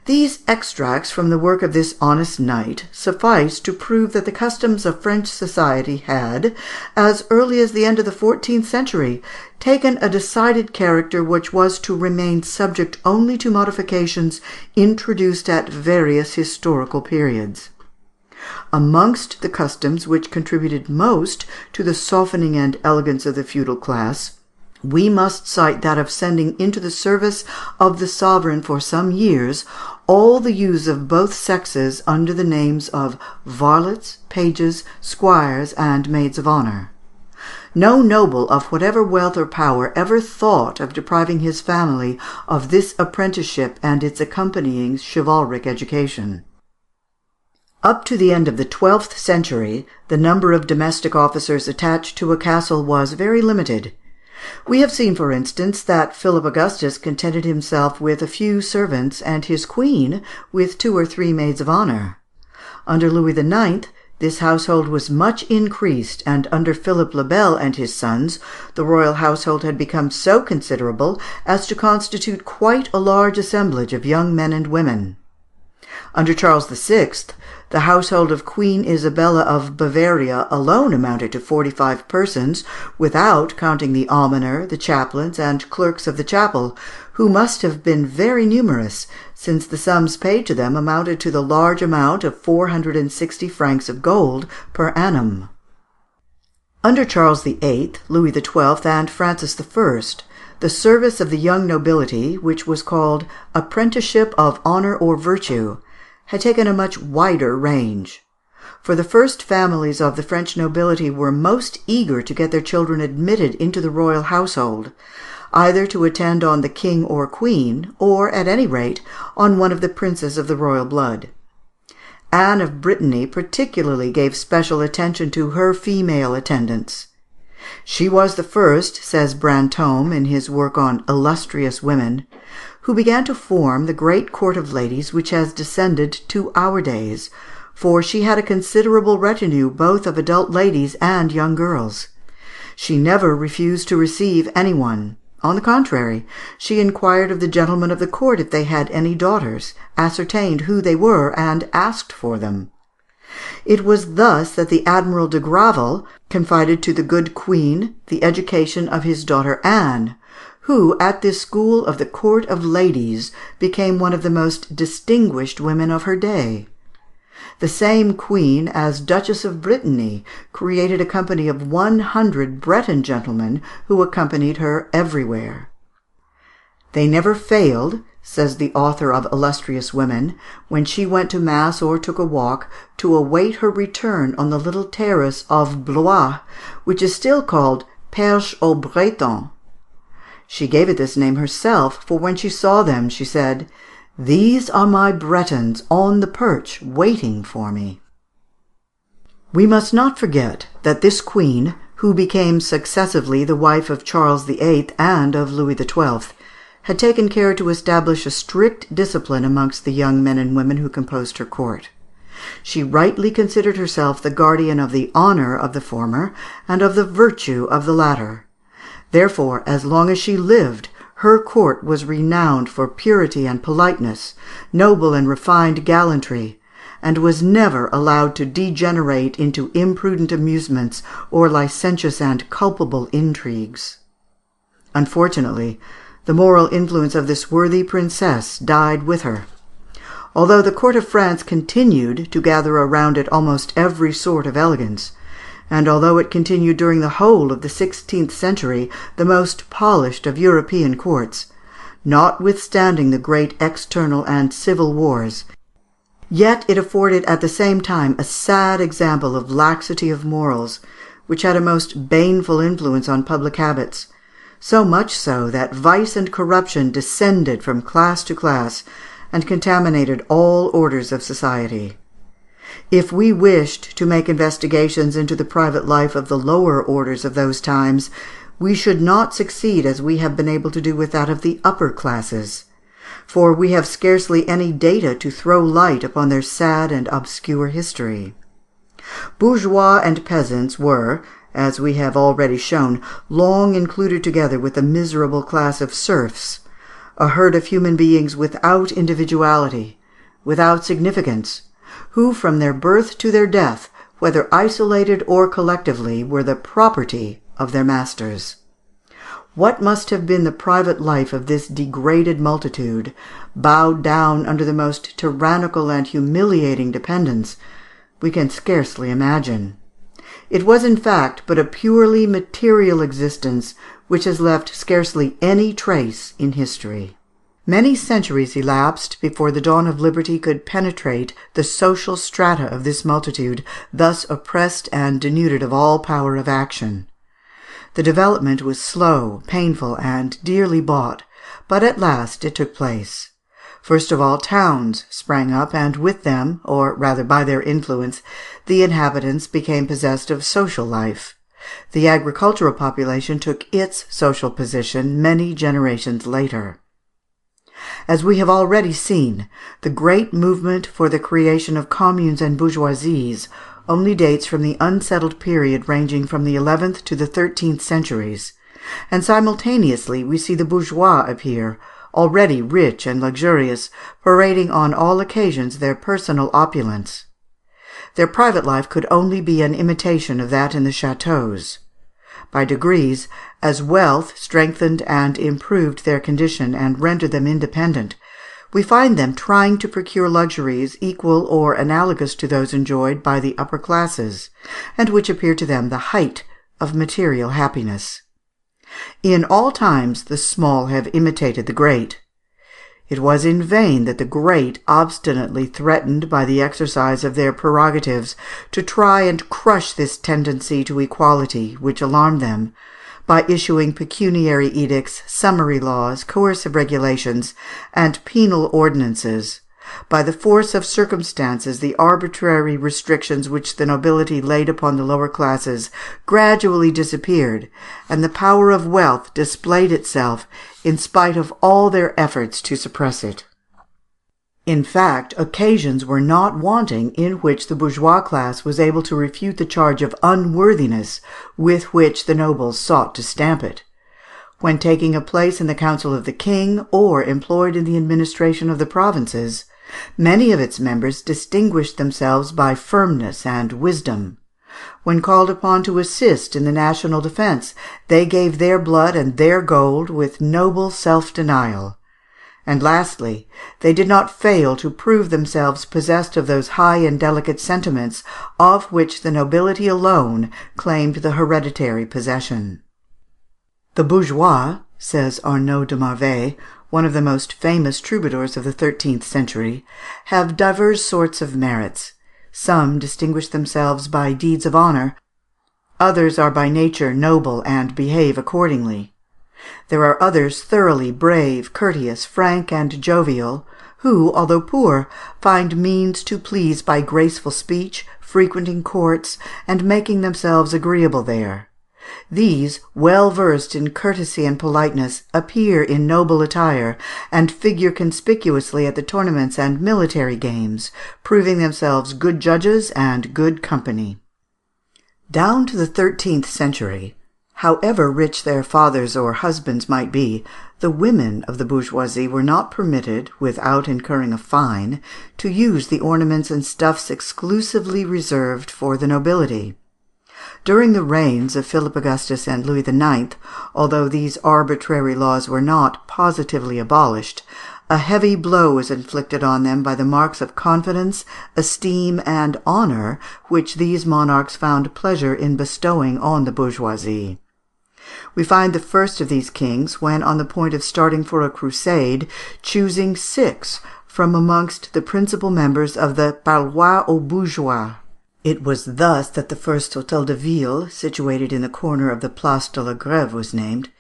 These extracts from the work of this honest knight suffice to prove that the customs of French society had, as early as the end of the 14th century, taken a decided character which was to remain subject only to modifications introduced at various historical periods. Amongst the customs which contributed most to the softening and elegance of the feudal class, we must cite that of sending into the service of the sovereign for some years all the youths of both sexes under the names of varlets, pages, squires, and maids of honour. No noble of whatever wealth or power ever thought of depriving his family of this apprenticeship and its accompanying chivalric education. Up to the end of the 12th century, the number of domestic officers attached to a castle was very limited. We have seen, for instance, that Philip Augustus contented himself with a few servants, and his queen with 2 or 3 maids of honour. Under Louis IX., this household was much increased, and under Philip le Bel and his sons, the royal household had become so considerable as to constitute quite a large assemblage of young men and women. Under Charles VI., the household of Queen Isabella of Bavaria alone amounted to 45 persons, without counting the almoner, the chaplains, and clerks of the chapel, who must have been very numerous, since the sums paid to them amounted to the large amount of 460 francs of gold per annum. Under Charles VIII., Louis XII., and Francis I., the service of the young nobility, which was called apprenticeship of honour or virtue, had taken a much wider range. For the first families of the French nobility were most eager to get their children admitted into the royal household, either to attend on the king or queen, or, at any rate, on one of the princes of the royal blood. Anne of Brittany particularly gave special attention to her female attendants. She was the first, says Brantôme in his work on Illustrious Women, who began to form the great court of ladies which has descended to our days, for she had a considerable retinue both of adult ladies and young girls. She never refused to receive any one. On the contrary, she inquired of the gentlemen of the court if they had any daughters, ascertained who they were, and asked for them. It was thus that the Admiral de Gravel confided to the good Queen the education of his daughter Anne, who, at this school of the court of ladies, became one of the most distinguished women of her day. The same Queen, as Duchess of Brittany, created a company of 100 Breton gentlemen who accompanied her everywhere. They never failed, says the author of Illustrious Women, when she went to mass or took a walk, to await her return on the little terrace of Blois, which is still called Perche aux Bretons. She gave it this name herself, for when she saw them, she said, "These are my Bretons on the perch, waiting for me." We must not forget that this queen, who became successively the wife of Charles VIII. And of Louis XII., had taken care to establish a strict discipline amongst the young men and women who composed her court. She rightly considered herself the guardian of the honour of the former and of the virtue of the latter. Therefore, as long as she lived, her court was renowned for purity and politeness, noble and refined gallantry, and was never allowed to degenerate into imprudent amusements or licentious and culpable intrigues. Unfortunately, the moral influence of this worthy princess died with her. Although the court of France continued to gather around it almost every sort of elegance, and although it continued during the whole of the 16th century the most polished of European courts, notwithstanding the great external and civil wars, yet it afforded at the same time a sad example of laxity of morals, which had a most baneful influence on public habits, so much so that vice and corruption descended from class to class, and contaminated all orders of society. If we wished to make investigations into the private life of the lower orders of those times, we should not succeed as we have been able to do with that of the upper classes, for we have scarcely any data to throw light upon their sad and obscure history. Bourgeois and peasants were, as we have already shown, long included together with the miserable class of serfs, a herd of human beings without individuality, without significance, who from their birth to their death, whether isolated or collectively, were the property of their masters. What must have been the private life of this degraded multitude, bowed down under the most tyrannical and humiliating dependence, we can scarcely imagine. It was in fact but a purely material existence, which has left scarcely any trace in history. Many centuries elapsed before the dawn of liberty could penetrate the social strata of this multitude, thus oppressed and denuded of all power of action. The development was slow, painful, and dearly bought, but at last it took place. First of all, towns sprang up, and with them, or rather by their influence, the inhabitants became possessed of social life. The agricultural population took its social position many generations later. As we have already seen, the great movement for the creation of communes and bourgeoisies only dates from the unsettled period ranging from the 11th to the 13th centuries, and simultaneously we see the bourgeois appear, already rich and luxurious, parading on all occasions their personal opulence. Their private life could only be an imitation of that in the châteaux. By degrees, as wealth strengthened and improved their condition and rendered them independent, we find them trying to procure luxuries equal or analogous to those enjoyed by the upper classes, and which appear to them the height of material happiness. In all times the small have imitated the great. It was in vain that the great obstinately threatened by the exercise of their prerogatives to try and crush this tendency to equality which alarmed them, by issuing pecuniary edicts, summary laws, coercive regulations, and penal ordinances, By the force of circumstances, the arbitrary restrictions which the nobility laid upon the lower classes gradually disappeared, and the power of wealth displayed itself in spite of all their efforts to suppress it. In fact, occasions were not wanting in which the bourgeois class was able to refute the charge of unworthiness with which the nobles sought to stamp it. When taking a place in the council of the king, or employed in the administration of the provinces, many of its members distinguished themselves by firmness and wisdom. When called upon to assist in the national defence, they gave their blood and their gold with noble self-denial. And lastly, they did not fail to prove themselves possessed of those high and delicate sentiments of which the nobility alone claimed the hereditary possession. The bourgeois, says Arnaud de Marveil, one of the most famous troubadours of the 13th century, have divers sorts of merits. Some distinguish themselves by deeds of honour, others are by nature noble and behave accordingly. There are others thoroughly brave, courteous, frank, and jovial, who, although poor, find means to please by graceful speech, frequenting courts, and making themselves agreeable there. These, well versed in courtesy and politeness, appear in noble attire, and figure conspicuously at the tournaments and military games, proving themselves good judges and good company. Down to the 13th century, however rich their fathers or husbands might be, the women of the bourgeoisie were not permitted, without incurring a fine, to use the ornaments and stuffs exclusively reserved for the nobility. During the reigns of Philip Augustus and Louis IX, although these arbitrary laws were not positively abolished, a heavy blow was inflicted on them by the marks of confidence, esteem, and honour which these monarchs found pleasure in bestowing on the bourgeoisie. We find the first of these kings, when on the point of starting for a crusade, choosing 6 from amongst the principal members of the Parloir aux Bourgeois. It was thus that the first Hôtel de Ville, situated in the corner of the Place de la Grève, was named,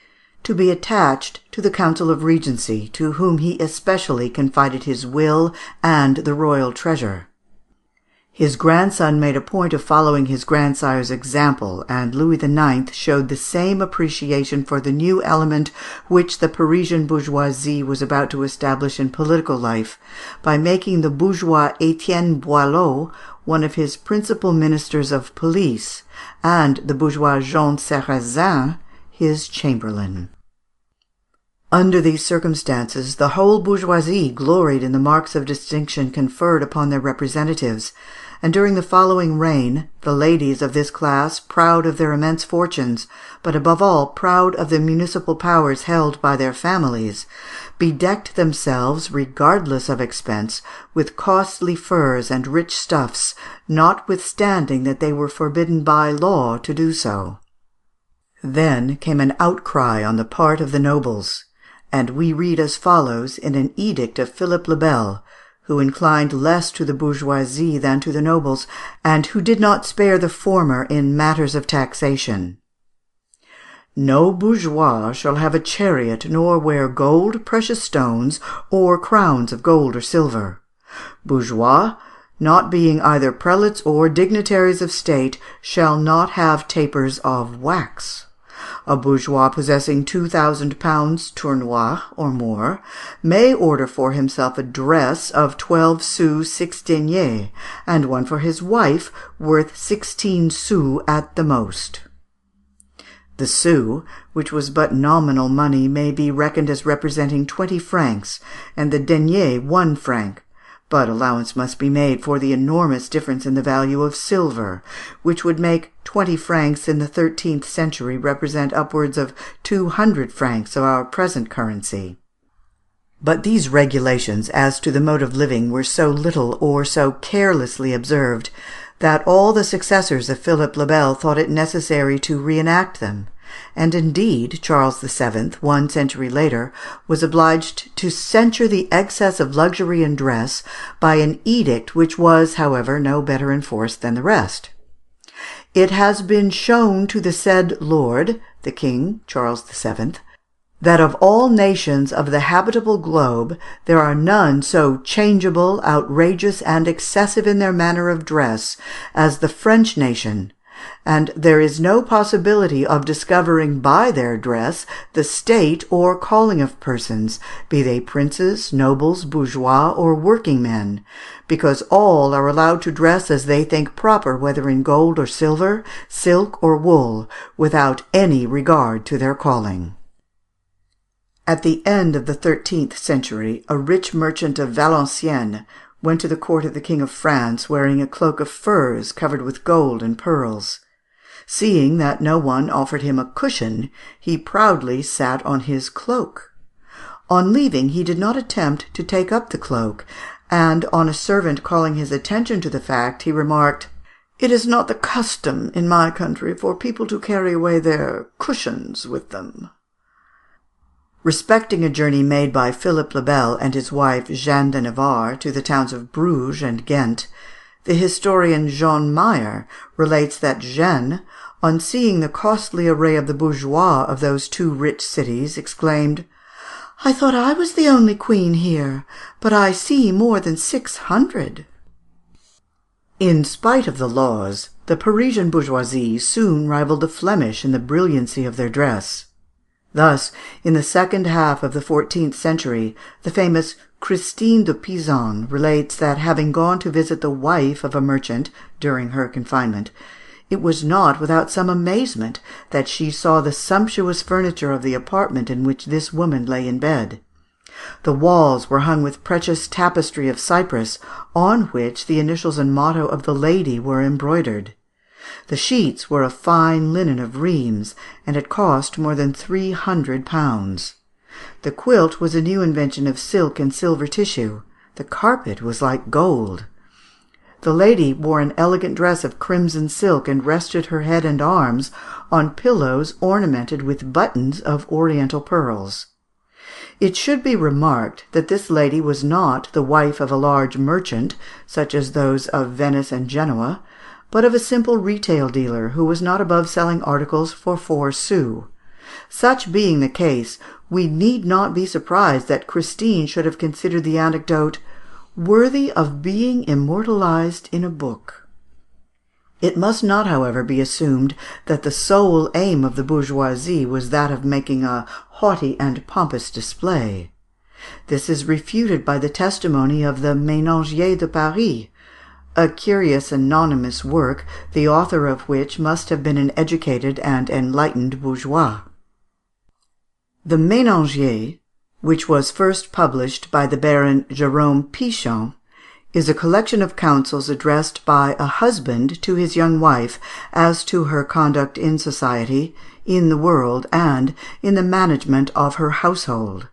to be attached to the Council of Regency, to whom he especially confided his will and the royal treasure. His grandson made a point of following his grandsire's example, and Louis IX showed the same appreciation for the new element which the Parisian bourgeoisie was about to establish in political life, by making the bourgeois Étienne Boileau one of his principal ministers of police, and the bourgeois Jean Sarrazin his chamberlain. Under these circumstances, the whole bourgeoisie gloried in the marks of distinction conferred upon their representatives, and during the following reign, the ladies of this class, proud of their immense fortunes, but above all proud of the municipal powers held by their families, bedecked themselves, regardless of expense, with costly furs and rich stuffs, notwithstanding that they were forbidden by law to do so. Then came an outcry on the part of the nobles, and we read as follows in an edict of Philip le Bel, who inclined less to the bourgeoisie than to the nobles, and who did not spare the former in matters of taxation. No bourgeois shall have a chariot, nor wear gold, precious stones, or crowns of gold or silver. Bourgeois, not being either prelates or dignitaries of state, shall not have tapers of wax. A bourgeois possessing 2,000 pounds tournois or more may order for himself a dress of 12 sous 6 deniers, and one for his wife worth 16 sous at the most. The sou, which was but nominal money, may be reckoned as representing 20 francs, and the denier 1 franc. But allowance must be made for the enormous difference in the value of silver, which would make 20 francs in the 13th century represent upwards of 200 francs of our present currency. But these regulations as to the mode of living were so little or so carelessly observed, that all the successors of Philip le Bel thought it necessary to reenact them, and indeed Charles VII, 1 century later, was obliged to censure the excess of luxury in dress by an edict which was, however, no better enforced than the rest. It has been shown to the said lord, the king, Charles VII, that of all nations of the habitable globe there are none so changeable, outrageous, and excessive in their manner of dress as the French nation, and there is no possibility of discovering by their dress the state or calling of persons, be they princes, nobles, bourgeois, or working men, because all are allowed to dress as they think proper, whether in gold or silver, silk or wool, without any regard to their calling. At the end of the 13th century, a rich merchant of Valenciennes went to the court of the King of France wearing a cloak of furs covered with gold and pearls. Seeing that no one offered him a cushion, he proudly sat on his cloak. On leaving, he did not attempt to take up the cloak, and on a servant calling his attention to the fact, he remarked, "It is not the custom in my country for people to carry away their cushions with them." Respecting a journey made by Philip le Bel and his wife Jeanne de Navarre to the towns of Bruges and Ghent, the historian Jean Meyer relates that Jeanne, on seeing the costly array of the bourgeois of those two rich cities, exclaimed, "I thought I was the only queen here, but I see more than 600." In spite of the laws, the Parisian bourgeoisie soon rivaled the Flemish in the brilliancy of their dress. Thus, in the second half of the 14th century, the famous Christine de Pisan relates that, having gone to visit the wife of a merchant during her confinement, it was not without some amazement that she saw the sumptuous furniture of the apartment in which this woman lay in bed. The walls were hung with precious tapestry of Cyprus, on which the initials and motto of the lady were embroidered. The sheets were of fine linen of Rheims, and had cost more than 300 pounds. The quilt was a new invention of silk and silver tissue. The carpet was like gold. The lady wore an elegant dress of crimson silk, and rested her head and arms on pillows ornamented with buttons of oriental pearls. It should be remarked that this lady was not the wife of a large merchant, such as those of Venice and Genoa, but of a simple retail dealer, who was not above selling articles for 4 sous. Such being the case, we need not be surprised that Christine should have considered the anecdote worthy of being immortalized in a book. It must not, however, be assumed that the sole aim of the bourgeoisie was that of making a haughty and pompous display. This is refuted by the testimony of the Ménagier de Paris, a curious anonymous work, the author of which must have been an educated and enlightened bourgeois. The Ménagier, which was first published by the Baron Jérôme Pichon, is a collection of counsels addressed by a husband to his young wife as to her conduct in society, in the world, and in the management of her household.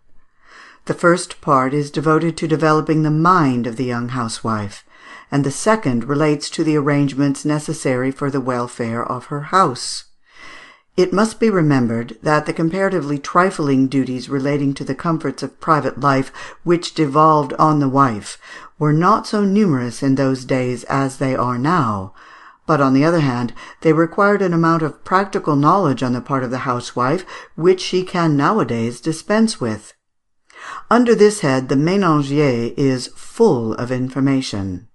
The first part is devoted to developing the mind of the young housewife, and the second relates to the arrangements necessary for the welfare of her house. It must be remembered that the comparatively trifling duties relating to the comforts of private life which devolved on the wife were not so numerous in those days as they are now, but on the other hand they required an amount of practical knowledge on the part of the housewife which she can nowadays dispense with. Under this head the Ménagier is full of information.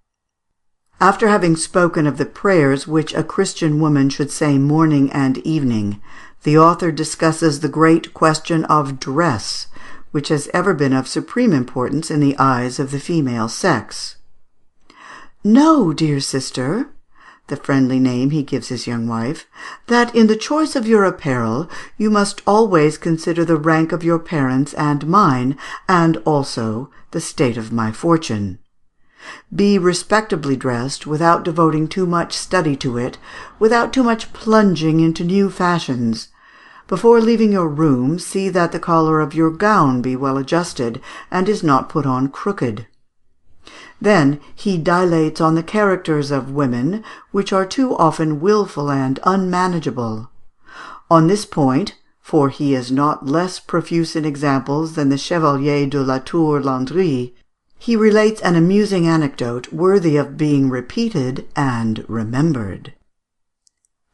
After having spoken of the prayers which a Christian woman should say morning and evening, the author discusses the great question of dress, which has ever been of supreme importance in the eyes of the female sex. "Know, dear sister," the friendly name he gives his young wife, "that in the choice of your apparel you must always consider the rank of your parents and mine, and also the state of my fortune. Be respectably dressed, without devoting too much study to it, without too much plunging into new fashions. Before leaving your room, see that the collar of your gown be well adjusted, and is not put on crooked." Then he dilates on the characters of women, which are too often wilful and unmanageable. On this point, for he is not less profuse in examples than the Chevalier de la Tour Landry, he relates an amusing anecdote worthy of being repeated and remembered.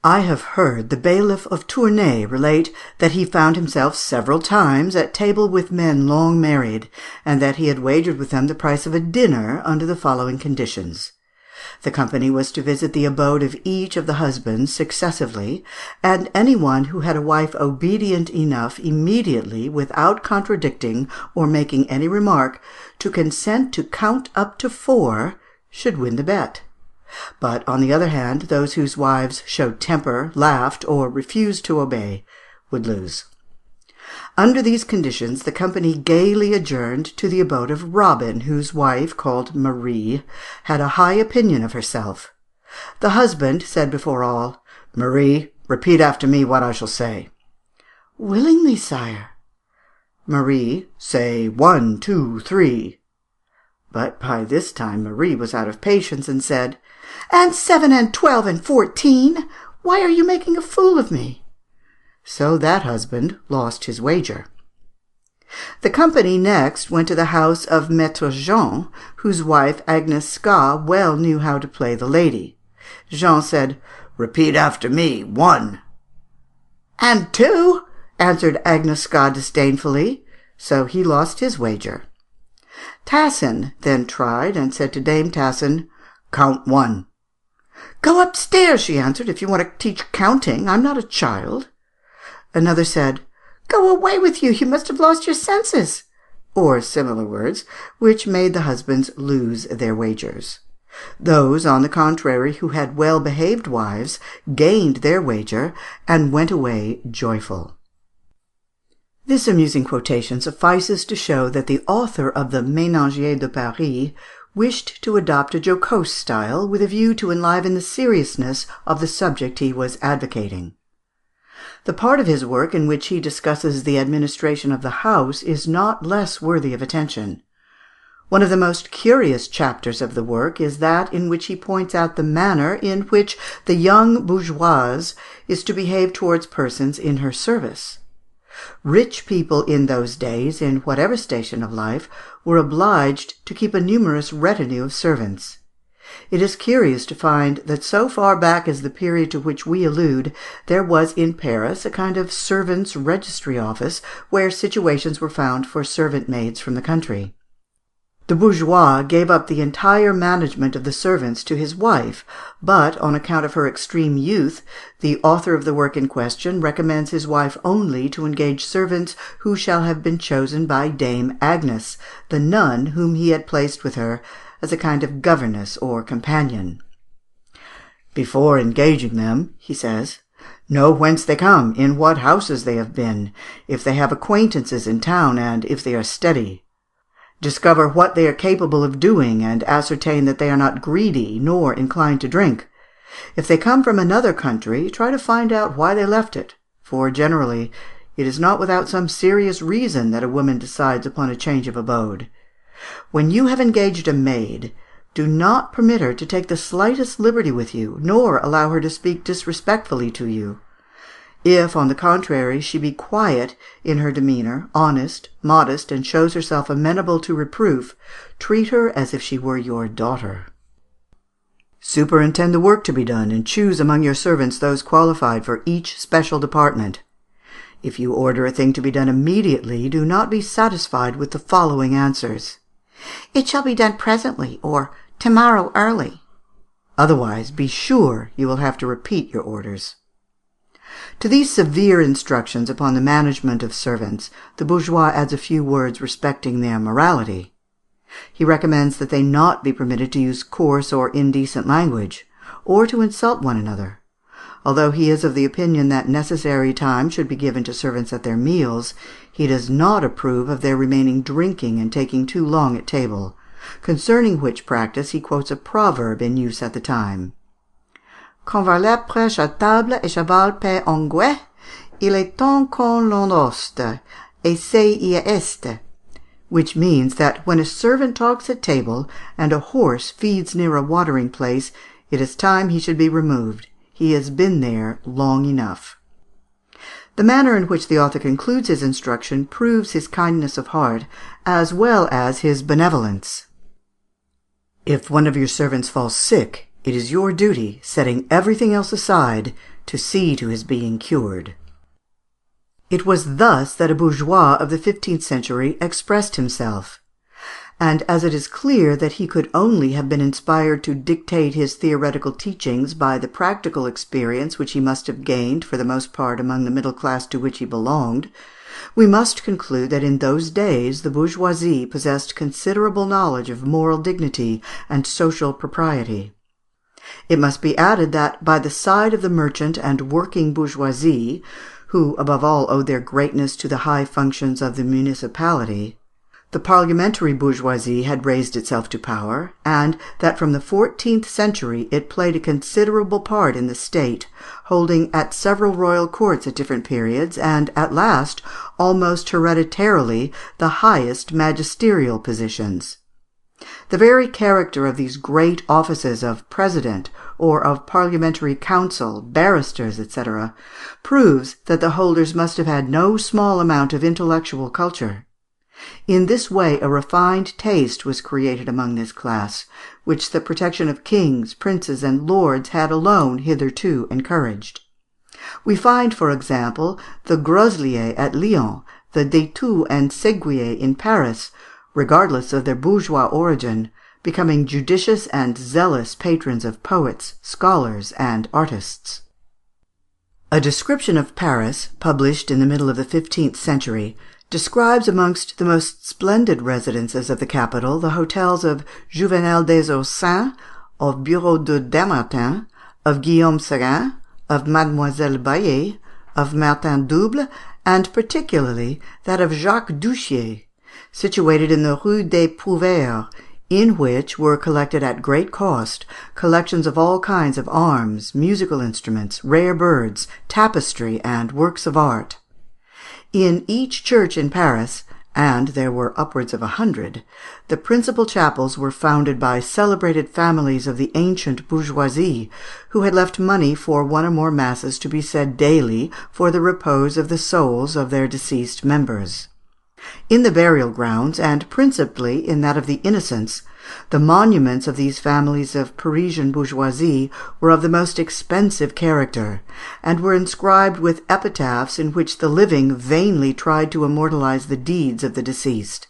I have heard the bailiff of Tournai relate that he found himself several times at table with men long married, and that he had wagered with them the price of a dinner under the following conditions. The company was to visit the abode of each of the husbands successively, and any one who had a wife obedient enough immediately, without contradicting or making any remark, to consent to count up to 4, should win the bet. But, on the other hand, those whose wives showed temper, laughed, or refused to obey, would lose. Under these conditions, the company gaily adjourned to the abode of Robin, whose wife, called Marie, had a high opinion of herself. The husband said before all, "Marie, repeat after me what I shall say." "Willingly, sire." "Marie, say 1, 2, 3. But by this time Marie was out of patience, and said, "And 7 and 12 and 14. Why are you making a fool of me?" So that husband lost his wager. The company next went to the house of Maître Jean, whose wife Agnes Ska well knew how to play the lady. Jean said, "Repeat after me, 1." "And 2," answered Agnes Ska disdainfully, so he lost his wager. Tassin then tried, and said to Dame Tassin, "Count 1." "Go upstairs," she answered, "if you want to teach counting. I'm not a child." Another said, "Go away with you, you must have lost your senses," or similar words, which made the husbands lose their wagers. Those, on the contrary, who had well-behaved wives, gained their wager, and went away joyful. This amusing quotation suffices to show that the author of the Ménagier de Paris wished to adopt a jocose style, with a view to enliven the seriousness of the subject he was advocating. The part of his work in which he discusses the administration of the house is not less worthy of attention. One of the most curious chapters of the work is that in which he points out the manner in which the young bourgeoise is to behave towards persons in her service. Rich people in those days, in whatever station of life, were obliged to keep a numerous retinue of servants. It is curious to find that so far back as the period to which we allude, there was in Paris a kind of servants' registry office, where situations were found for servant maids from the country. The bourgeois gave up the entire management of the servants to his wife, but, on account of her extreme youth, the author of the work in question recommends his wife only to engage servants who shall have been chosen by Dame Agnes, the nun whom he had placed with her as a kind of governess or companion. "Before engaging them," he says, "know whence they come, in what houses they have been, if they have acquaintances in town, and if they are steady. Discover what they are capable of doing, and ascertain that they are not greedy nor inclined to drink. If they come from another country, try to find out why they left it, for generally it is not without some serious reason that a woman decides upon a change of abode. When you have engaged a maid, do not permit her to take the slightest liberty with you, nor allow her to speak disrespectfully to you. If, on the contrary, she be quiet in her demeanour, honest, modest, and shows herself amenable to reproof, treat her as if she were your daughter. Superintend the work to be done, and choose among your servants those qualified for each special department. If you order a thing to be done immediately, do not be satisfied with the following answers: "It shall be done presently," or "tomorrow early." Otherwise, be sure you will have to repeat your orders. To these severe instructions upon the management of servants, the bourgeois adds a few words respecting their morality. He recommends that they not be permitted to use coarse or indecent language, or to insult one another. Although he is of the opinion that necessary time should be given to servants at their meals, he does not approve of their remaining drinking and taking too long at table, concerning which practice he quotes a proverb in use at the time: "Quand valet prêche à table et cheval paie en guet, il est temps qu'on l'en oste, et c'est y est," which means that when a servant talks at table, and a horse feeds near a watering place, it is time he should be removed. He has been there long enough. The manner in which the author concludes his instruction proves his kindness of heart, as well as his benevolence. "If one of your servants falls sick, it is your duty, setting everything else aside, to see to his being cured. It was thus that a bourgeois of the 15th century expressed himself. And as it is clear that he could only have been inspired to dictate his theoretical teachings by the practical experience which he must have gained for the most part among the middle class to which he belonged, we must conclude that in those days the bourgeoisie possessed considerable knowledge of moral dignity and social propriety. It must be added that by the side of the merchant and working bourgeoisie, who above all owed their greatness to the high functions of the municipality, the parliamentary bourgeoisie had raised itself to power, and that from the 14th century it played a considerable part in the state, holding at several royal courts at different periods, and at last, almost hereditarily, the highest magisterial positions. The very character of these great offices of president, or of parliamentary council, barristers, etc., proves that the holders must have had no small amount of intellectual culture. In this way a refined taste was created among this class, which the protection of kings, princes, and lords had alone hitherto encouraged. We find, for example, the Grosliers at Lyons, the Détoux and Séguier in Paris, regardless of their bourgeois origin, becoming judicious and zealous patrons of poets, scholars, and artists. A description of Paris, published in the middle of the 15th century, describes amongst the most splendid residences of the capital the hotels of Juvenal des Ursins, of Bureau de Damartin, of Guillaume Seguin, of Mademoiselle Baillet, of Martin Double, and particularly that of Jacques Douchier, situated in the Rue des Prouvaires, in which were collected at great cost collections of all kinds of arms, musical instruments, rare birds, tapestry, and works of art. In each church in Paris, and there were upwards of 100, the principal chapels were founded by celebrated families of the ancient bourgeoisie, who had left money for one or more masses to be said daily for the repose of the souls of their deceased members. In the burial grounds, and principally in that of the Innocents, the monuments of these families of Parisian bourgeoisie were of the most expensive character, and were inscribed with epitaphs in which the living vainly tried to immortalize the deeds of the deceased.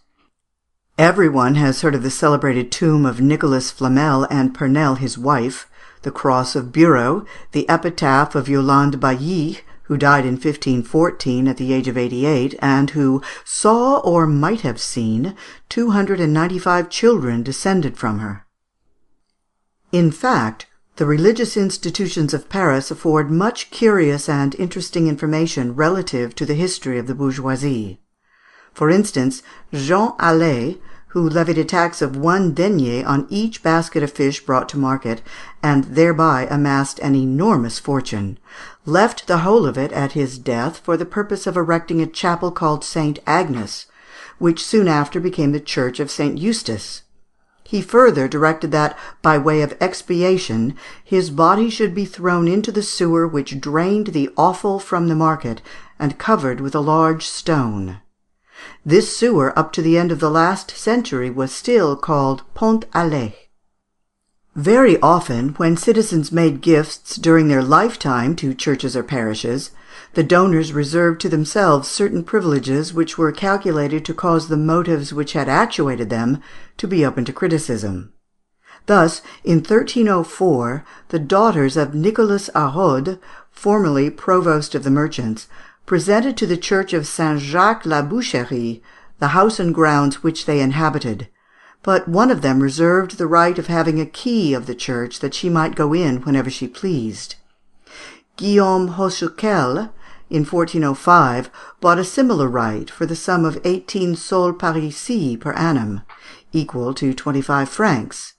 Every one has heard of the celebrated tomb of Nicolas Flamel and Pernelle his wife, the cross of Bureau, the epitaph of Yolande Bailly, who died in 1514 at the age of 88, and who saw, or might have seen, 295 children descended from her. In fact, the religious institutions of Paris afford much curious and interesting information relative to the history of the bourgeoisie. For instance, Jean Allais, who levied a tax of 1 denier on each basket of fish brought to market, and thereby amassed an enormous fortune, left the whole of it at his death for the purpose of erecting a chapel called St. Agnes, which soon after became the church of St. Eustace. He further directed that, by way of expiation, his body should be thrown into the sewer which drained the offal from the market, and covered with a large stone. This sewer, up to the end of the last century, was still called Pont Allais. Very often, when citizens made gifts during their lifetime to churches or parishes, the donors reserved to themselves certain privileges which were calculated to cause the motives which had actuated them to be open to criticism. Thus, in 1304, the daughters of Nicolas Araud, formerly provost of the merchants, presented to the church of Saint-Jacques-la-Boucherie the house and grounds which they inhabited, but one of them reserved the right of having a key of the church that she might go in whenever she pleased. Guillaume Hocheuquel, in 1405, bought a similar right for the sum of 18 sols parisis per annum, equal to 25 francs,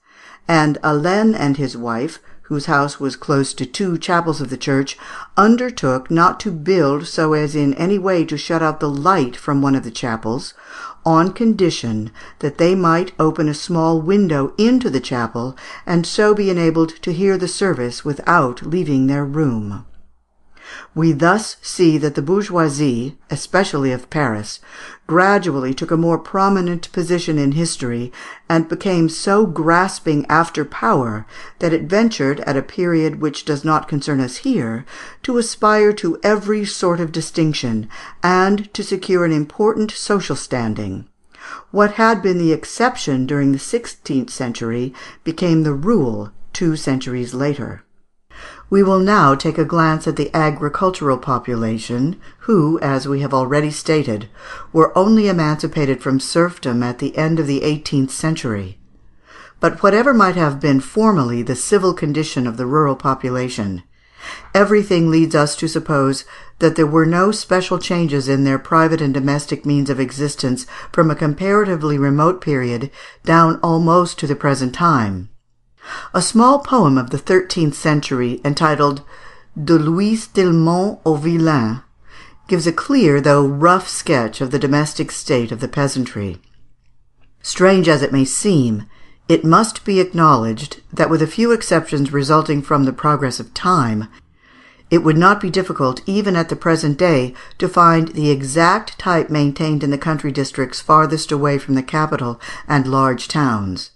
and Alain and his wife, whose house was close to 2 chapels of the church, undertook not to build so as in any way to shut out the light from one of the chapels, on condition that they might open a small window into the chapel, and so be enabled to hear the service without leaving their room. We thus see that the bourgeoisie, especially of Paris, gradually took a more prominent position in history, and became so grasping after power that it ventured, at a period which does not concern us here, to aspire to every sort of distinction, and to secure an important social standing. What had been the exception during the 16th century became the rule 2 centuries later. We will now take a glance at the agricultural population, who, as we have already stated, were only emancipated from serfdom at the end of the 18th century. But whatever might have been formerly the civil condition of the rural population, everything leads us to suppose that there were no special changes in their private and domestic means of existence from a comparatively remote period down almost to the present time. A small poem of the 13th century, entitled De Louis Tillemont au Vilain, gives a clear though rough sketch of the domestic state of the peasantry. Strange as it may seem, it must be acknowledged that, with a few exceptions resulting from the progress of time, it would not be difficult, even at the present day, to find the exact type maintained in the country districts farthest away from the capital and large towns.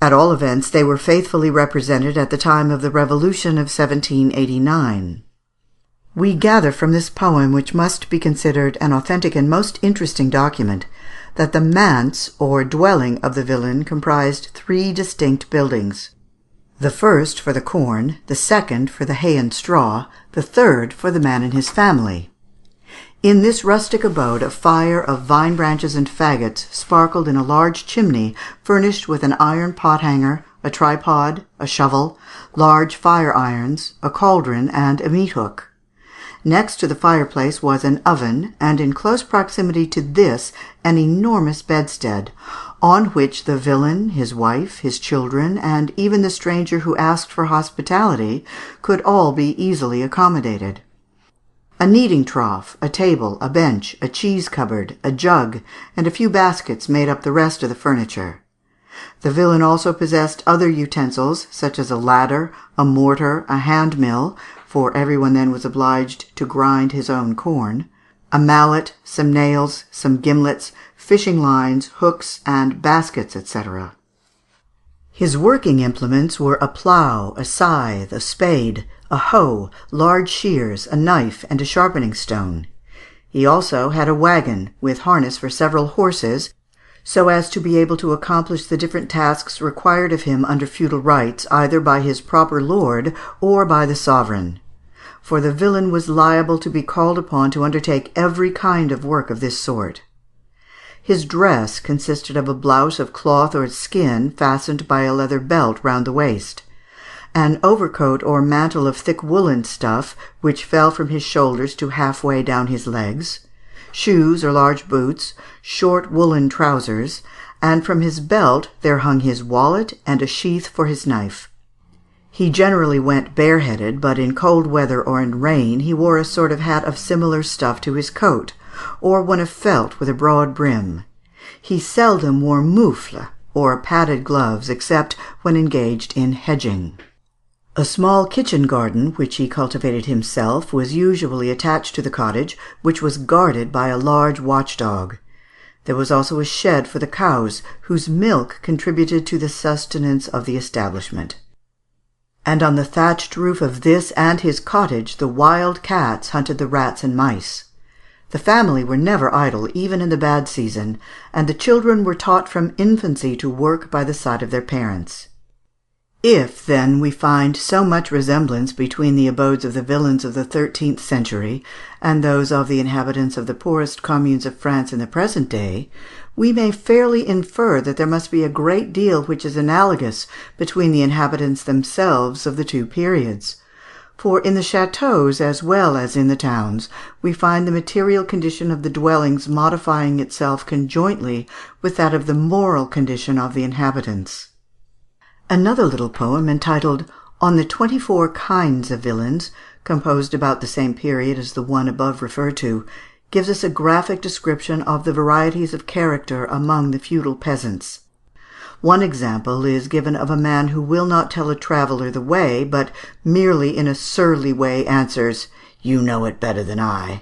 At all events, they were faithfully represented at the time of the Revolution of 1789. We gather from this poem, which must be considered an authentic and most interesting document, that the manse, or dwelling of the villain, comprised 3 distinct buildings. The first for the corn, the second for the hay and straw, the third for the man and his family. In this rustic abode a fire of vine branches and faggots sparkled in a large chimney furnished with an iron pot-hanger, a tripod, a shovel, large fire-irons, a cauldron, and a meat-hook. Next to the fireplace was an oven, and in close proximity to this an enormous bedstead, on which the villain, his wife, his children, and even the stranger who asked for hospitality could all be easily accommodated. A kneading trough, a table, a bench, a cheese cupboard, a jug, and a few baskets made up the rest of the furniture. The villain also possessed other utensils, such as a ladder, a mortar, a hand mill, for everyone then was obliged to grind his own corn, a mallet, some nails, some gimlets, fishing lines, hooks, and baskets, etc. His working implements were a plough, a scythe, a spade, a hoe, large shears, a knife, and a sharpening stone. He also had a wagon, with harness for several horses, so as to be able to accomplish the different tasks required of him under feudal rights, either by his proper lord or by the sovereign. For the villain was liable to be called upon to undertake every kind of work of this sort. His dress consisted of a blouse of cloth or skin fastened by a leather belt round the waist, an overcoat or mantle of thick woolen stuff, which fell from his shoulders to half-way down his legs, shoes or large boots, short woolen trousers, and from his belt there hung his wallet and a sheath for his knife. He generally went bareheaded, but in cold weather or in rain he wore a sort of hat of similar stuff to his coat, or one of felt with a broad brim. He seldom wore moufles, or padded gloves, except when engaged in hedging. A small kitchen garden, which he cultivated himself, was usually attached to the cottage, which was guarded by a large watchdog. There was also a shed for the cows, whose milk contributed to the sustenance of the establishment. And on the thatched roof of this and his cottage the wild cats hunted the rats and mice. The family were never idle, even in the bad season, and the children were taught from infancy to work by the side of their parents. If, then, we find so much resemblance between the abodes of the villains of the 13th century and those of the inhabitants of the poorest communes of France in the present day, we may fairly infer that there must be a great deal which is analogous between the inhabitants themselves of the two periods. For in the châteaux, as well as in the towns, we find the material condition of the dwellings modifying itself conjointly with that of the moral condition of the inhabitants. Another little poem, entitled On the 24 Kinds of Villains, composed about the same period as the one above referred to, gives us a graphic description of the varieties of character among the feudal peasants. One example is given of a man who will not tell a traveller the way, but merely in a surly way answers, "You know it better than I."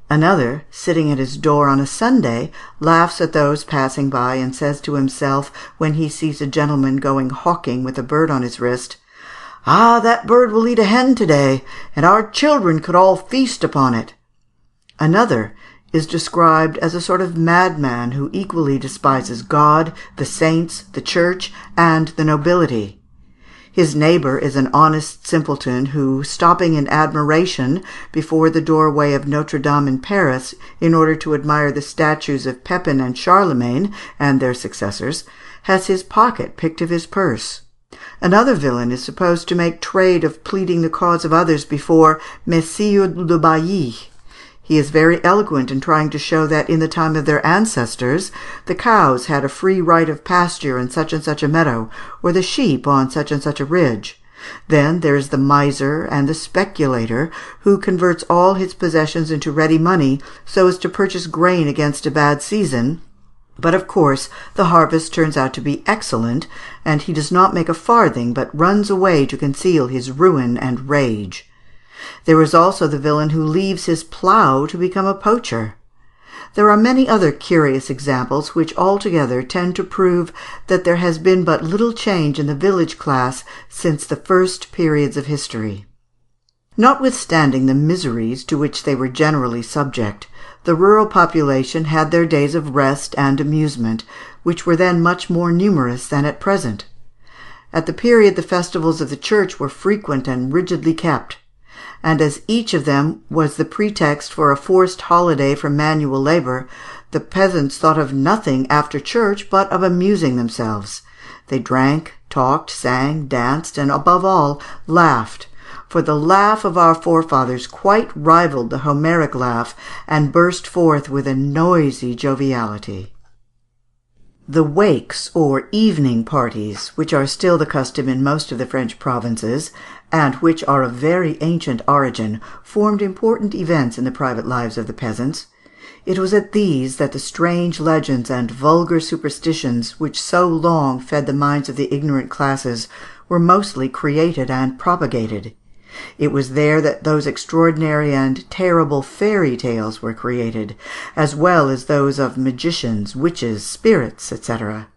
Another, sitting at his door on a Sunday, laughs at those passing by, and says to himself, when he sees a gentleman going hawking with a bird on his wrist, "Ah, that bird will eat a hen to-day, and our children could all feast upon it." Another is described as a sort of madman who equally despises God, the saints, the church, and the nobility. His neighbour is an honest simpleton who, stopping in admiration before the doorway of Notre Dame in Paris in order to admire the statues of Pepin and Charlemagne and their successors, has his pocket picked of his purse. Another villain is supposed to make trade of pleading the cause of others before Messieurs de Bailly. He is very eloquent in trying to show that in the time of their ancestors the cows had a free right of pasture in such and such a meadow, or the sheep on such and such a ridge. Then there is the miser and the speculator, who converts all his possessions into ready money so as to purchase grain against a bad season, but of course the harvest turns out to be excellent, and he does not make a farthing, but runs away to conceal his ruin and rage. There is also the villain who leaves his plough to become a poacher. There are many other curious examples which altogether tend to prove that there has been but little change in the village class since the first periods of history. Notwithstanding the miseries to which they were generally subject, the rural population had their days of rest and amusement, which were then much more numerous than at present. At the period the festivals of the church were frequent and rigidly kept, and as each of them was the pretext for a forced holiday from manual labour, the peasants thought of nothing after church but of amusing themselves. They drank, talked, sang, danced, and above all, laughed, for the laugh of our forefathers quite rivalled the Homeric laugh, and burst forth with a noisy joviality. The wakes, or evening parties, which are still the custom in most of the French provinces, and which are of very ancient origin, formed important events in the private lives of the peasants. It was at these that the strange legends and vulgar superstitions which so long fed the minds of the ignorant classes were mostly created and propagated. It was there that those extraordinary and terrible fairy tales were created, as well as those of magicians, witches, spirits, etc.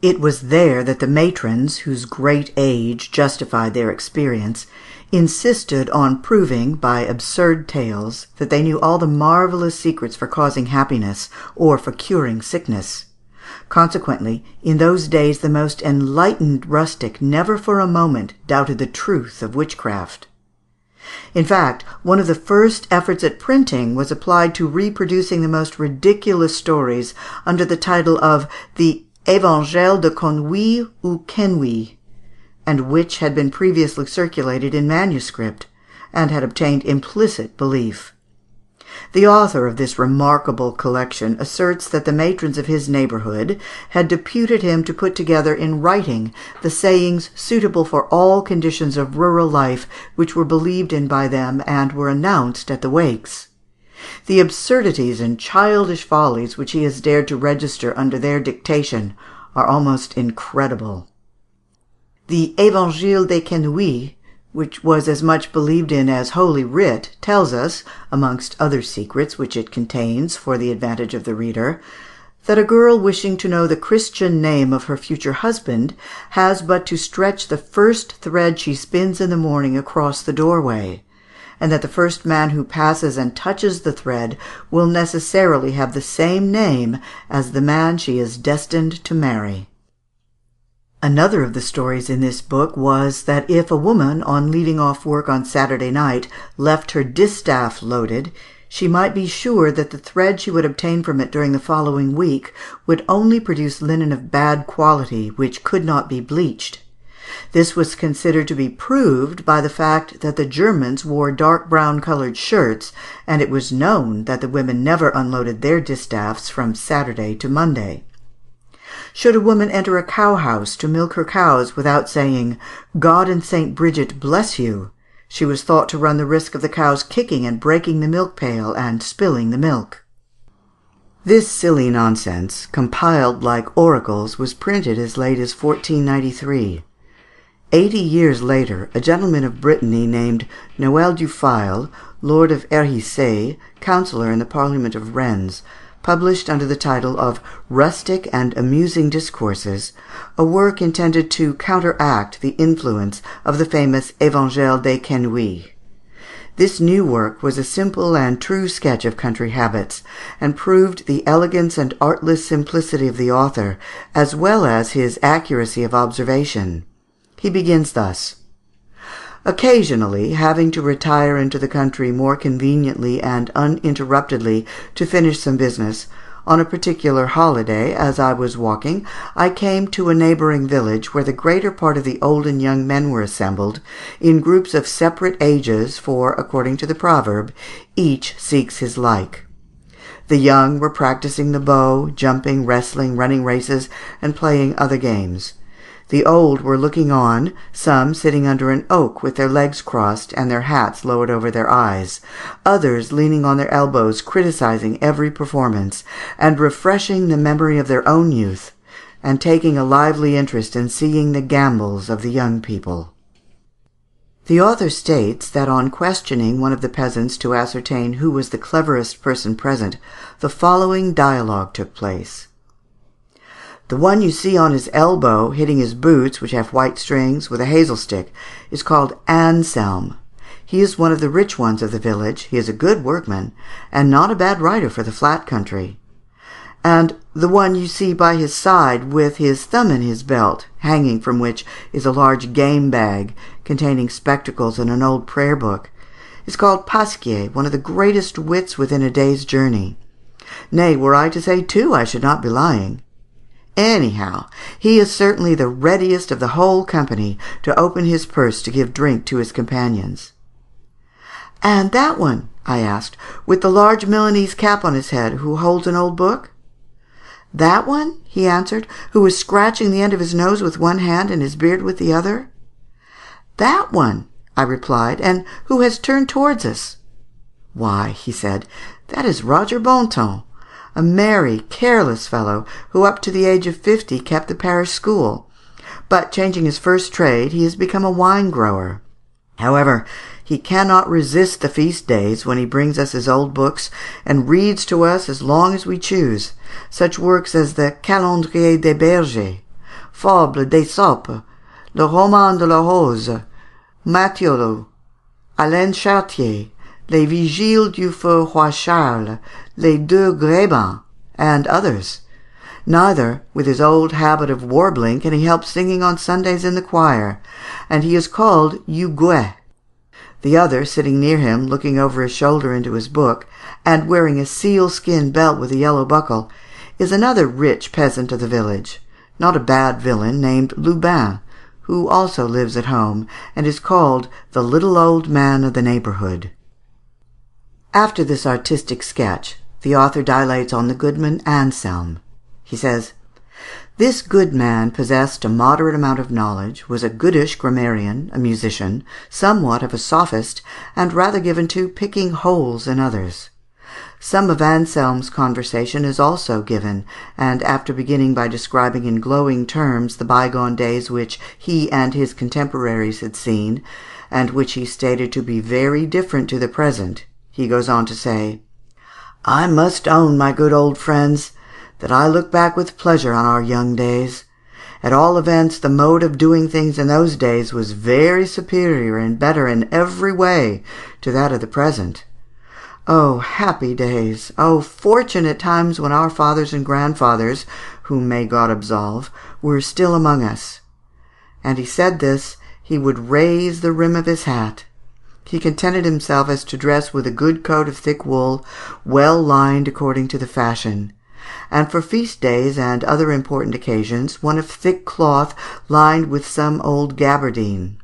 It was there that the matrons, whose great age justified their experience, insisted on proving, by absurd tales, that they knew all the marvellous secrets for causing happiness, or for curing sickness. Consequently, in those days the most enlightened rustic never for a moment doubted the truth of witchcraft. In fact, one of the first efforts at printing was applied to reproducing the most ridiculous stories under the title of the Évangile de Conwy ou Kenwy, and which had been previously circulated in manuscript, and had obtained implicit belief. The author of this remarkable collection asserts that the matrons of his neighbourhood had deputed him to put together in writing the sayings suitable for all conditions of rural life which were believed in by them and were announced at the wakes. The absurdities and childish follies which he has dared to register under their dictation are almost incredible. The Évangile de Kenwy, which was as much believed in as Holy Writ, tells us, amongst other secrets which it contains for the advantage of the reader, that a girl wishing to know the Christian name of her future husband has but to stretch the first thread she spins in the morning across the doorway, and that the first man who passes and touches the thread will necessarily have the same name as the man she is destined to marry. Another of the stories in this book was, that if a woman, on leaving off work on Saturday night, left her distaff loaded, she might be sure that the thread she would obtain from it during the following week would only produce linen of bad quality, which could not be bleached. This was considered to be proved by the fact that the Germans wore dark brown coloured shirts, and it was known that the women never unloaded their distaffs from Saturday to Monday. Should a woman enter a cow-house to milk her cows without saying, "God and St. Bridget bless you," she was thought to run the risk of the cows kicking and breaking the milk pail and spilling the milk. This silly nonsense, compiled like oracles, was printed as late as 1493. 80 years later, a gentleman of Brittany named Noël du Fail, Lord of Erhisay, councillor in the Parliament of Rennes, published under the title of Rustic and Amusing Discourses, a work intended to counteract the influence of the famous Évangile des Quenouilles. This new work was a simple and true sketch of country habits, and proved the elegance and artless simplicity of the author, as well as his accuracy of observation. He begins thus: "Occasionally, having to retire into the country more conveniently and uninterruptedly to finish some business, on a particular holiday, as I was walking, I came to a neighbouring village where the greater part of the old and young men were assembled, in groups of separate ages, for, according to the proverb, each seeks his like. The young were practising the bow, jumping, wrestling, running races, and playing other games. The old were looking on, some sitting under an oak with their legs crossed and their hats lowered over their eyes, others leaning on their elbows, criticising every performance, and refreshing the memory of their own youth, and taking a lively interest in seeing the gambols of the young people." The author states that on questioning one of the peasants to ascertain who was the cleverest person present, the following dialogue took place: "The one you see on his elbow, hitting his boots, which have white strings, with a hazel stick, is called Anselm. He is one of the rich ones of the village. He is a good workman, and not a bad rider for the flat country. And the one you see by his side, with his thumb in his belt, hanging from which is a large game bag, containing spectacles and an old prayer book, is called Pasquier, one of the greatest wits within a day's journey. Nay, were I to say two, I should not be lying. Anyhow, he is certainly the readiest of the whole company to open his purse to give drink to his companions." "And that one," I asked, "with the large Milanese cap on his head, who holds an old book?" "That one," he answered, "who is scratching the end of his nose with one hand and his beard with the other?" "That one," I replied, "and who has turned towards us?" "Why," he said, "that is Roger Bontemps, a merry, careless fellow, who up to the age of 50 kept the parish school, but changing his first trade, he has become a wine grower. However, he cannot resist the feast days, when he brings us his old books, and reads to us as long as we choose, such works as the Calendrier des Bergers, Fables d'Aesop, Le Roman de la Rose, Matthiolo, Alain Chartier, Les Vigiles du Feu Roi Charles, Les Deux Grébins, and others. Neither, with his old habit of warbling, can he help singing on Sundays in the choir, and he is called Huguet. The other, sitting near him, looking over his shoulder into his book, and wearing a sealskin belt with a yellow buckle, is another rich peasant of the village, not a bad villain, named Lubin, who also lives at home, and is called the little old man of the neighbourhood." After this artistic sketch, the author dilates on the goodman Anselm. He says, "This good man possessed a moderate amount of knowledge, was a goodish grammarian, a musician, somewhat of a sophist, and rather given to picking holes in others. Some of Anselm's conversation is also given, and after beginning by describing in glowing terms the bygone days which he and his contemporaries had seen, and which he stated to be very different to the present, he goes on to say, 'I must own, my good old friends, that I look back with pleasure on our young days. At all events, the mode of doing things in those days was very superior and better in every way to that of the present. Oh, happy days! Oh, fortunate times when our fathers and grandfathers, whom may God absolve, were still among us.' And he said this, he would raise the rim of his hat. He contented himself as to dress with a good coat of thick wool, well lined according to the fashion, and for feast days and other important occasions, one of thick cloth lined with some old gabardine.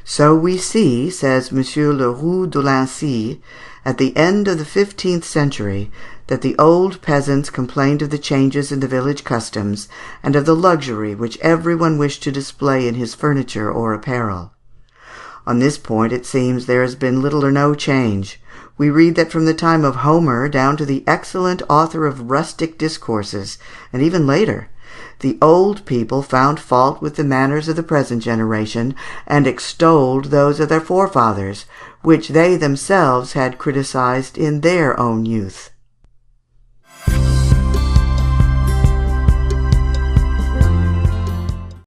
So we see, says M. Leroux de Lincy, at the end of the 15th century, that the old peasants complained of the changes in the village customs, and of the luxury which every one wished to display in his furniture or apparel. On this point, it seems, there has been little or no change. We read that from the time of Homer down to the excellent author of rustic discourses, and even later, the old people found fault with the manners of the present generation, and extolled those of their forefathers, which they themselves had criticised in their own youth.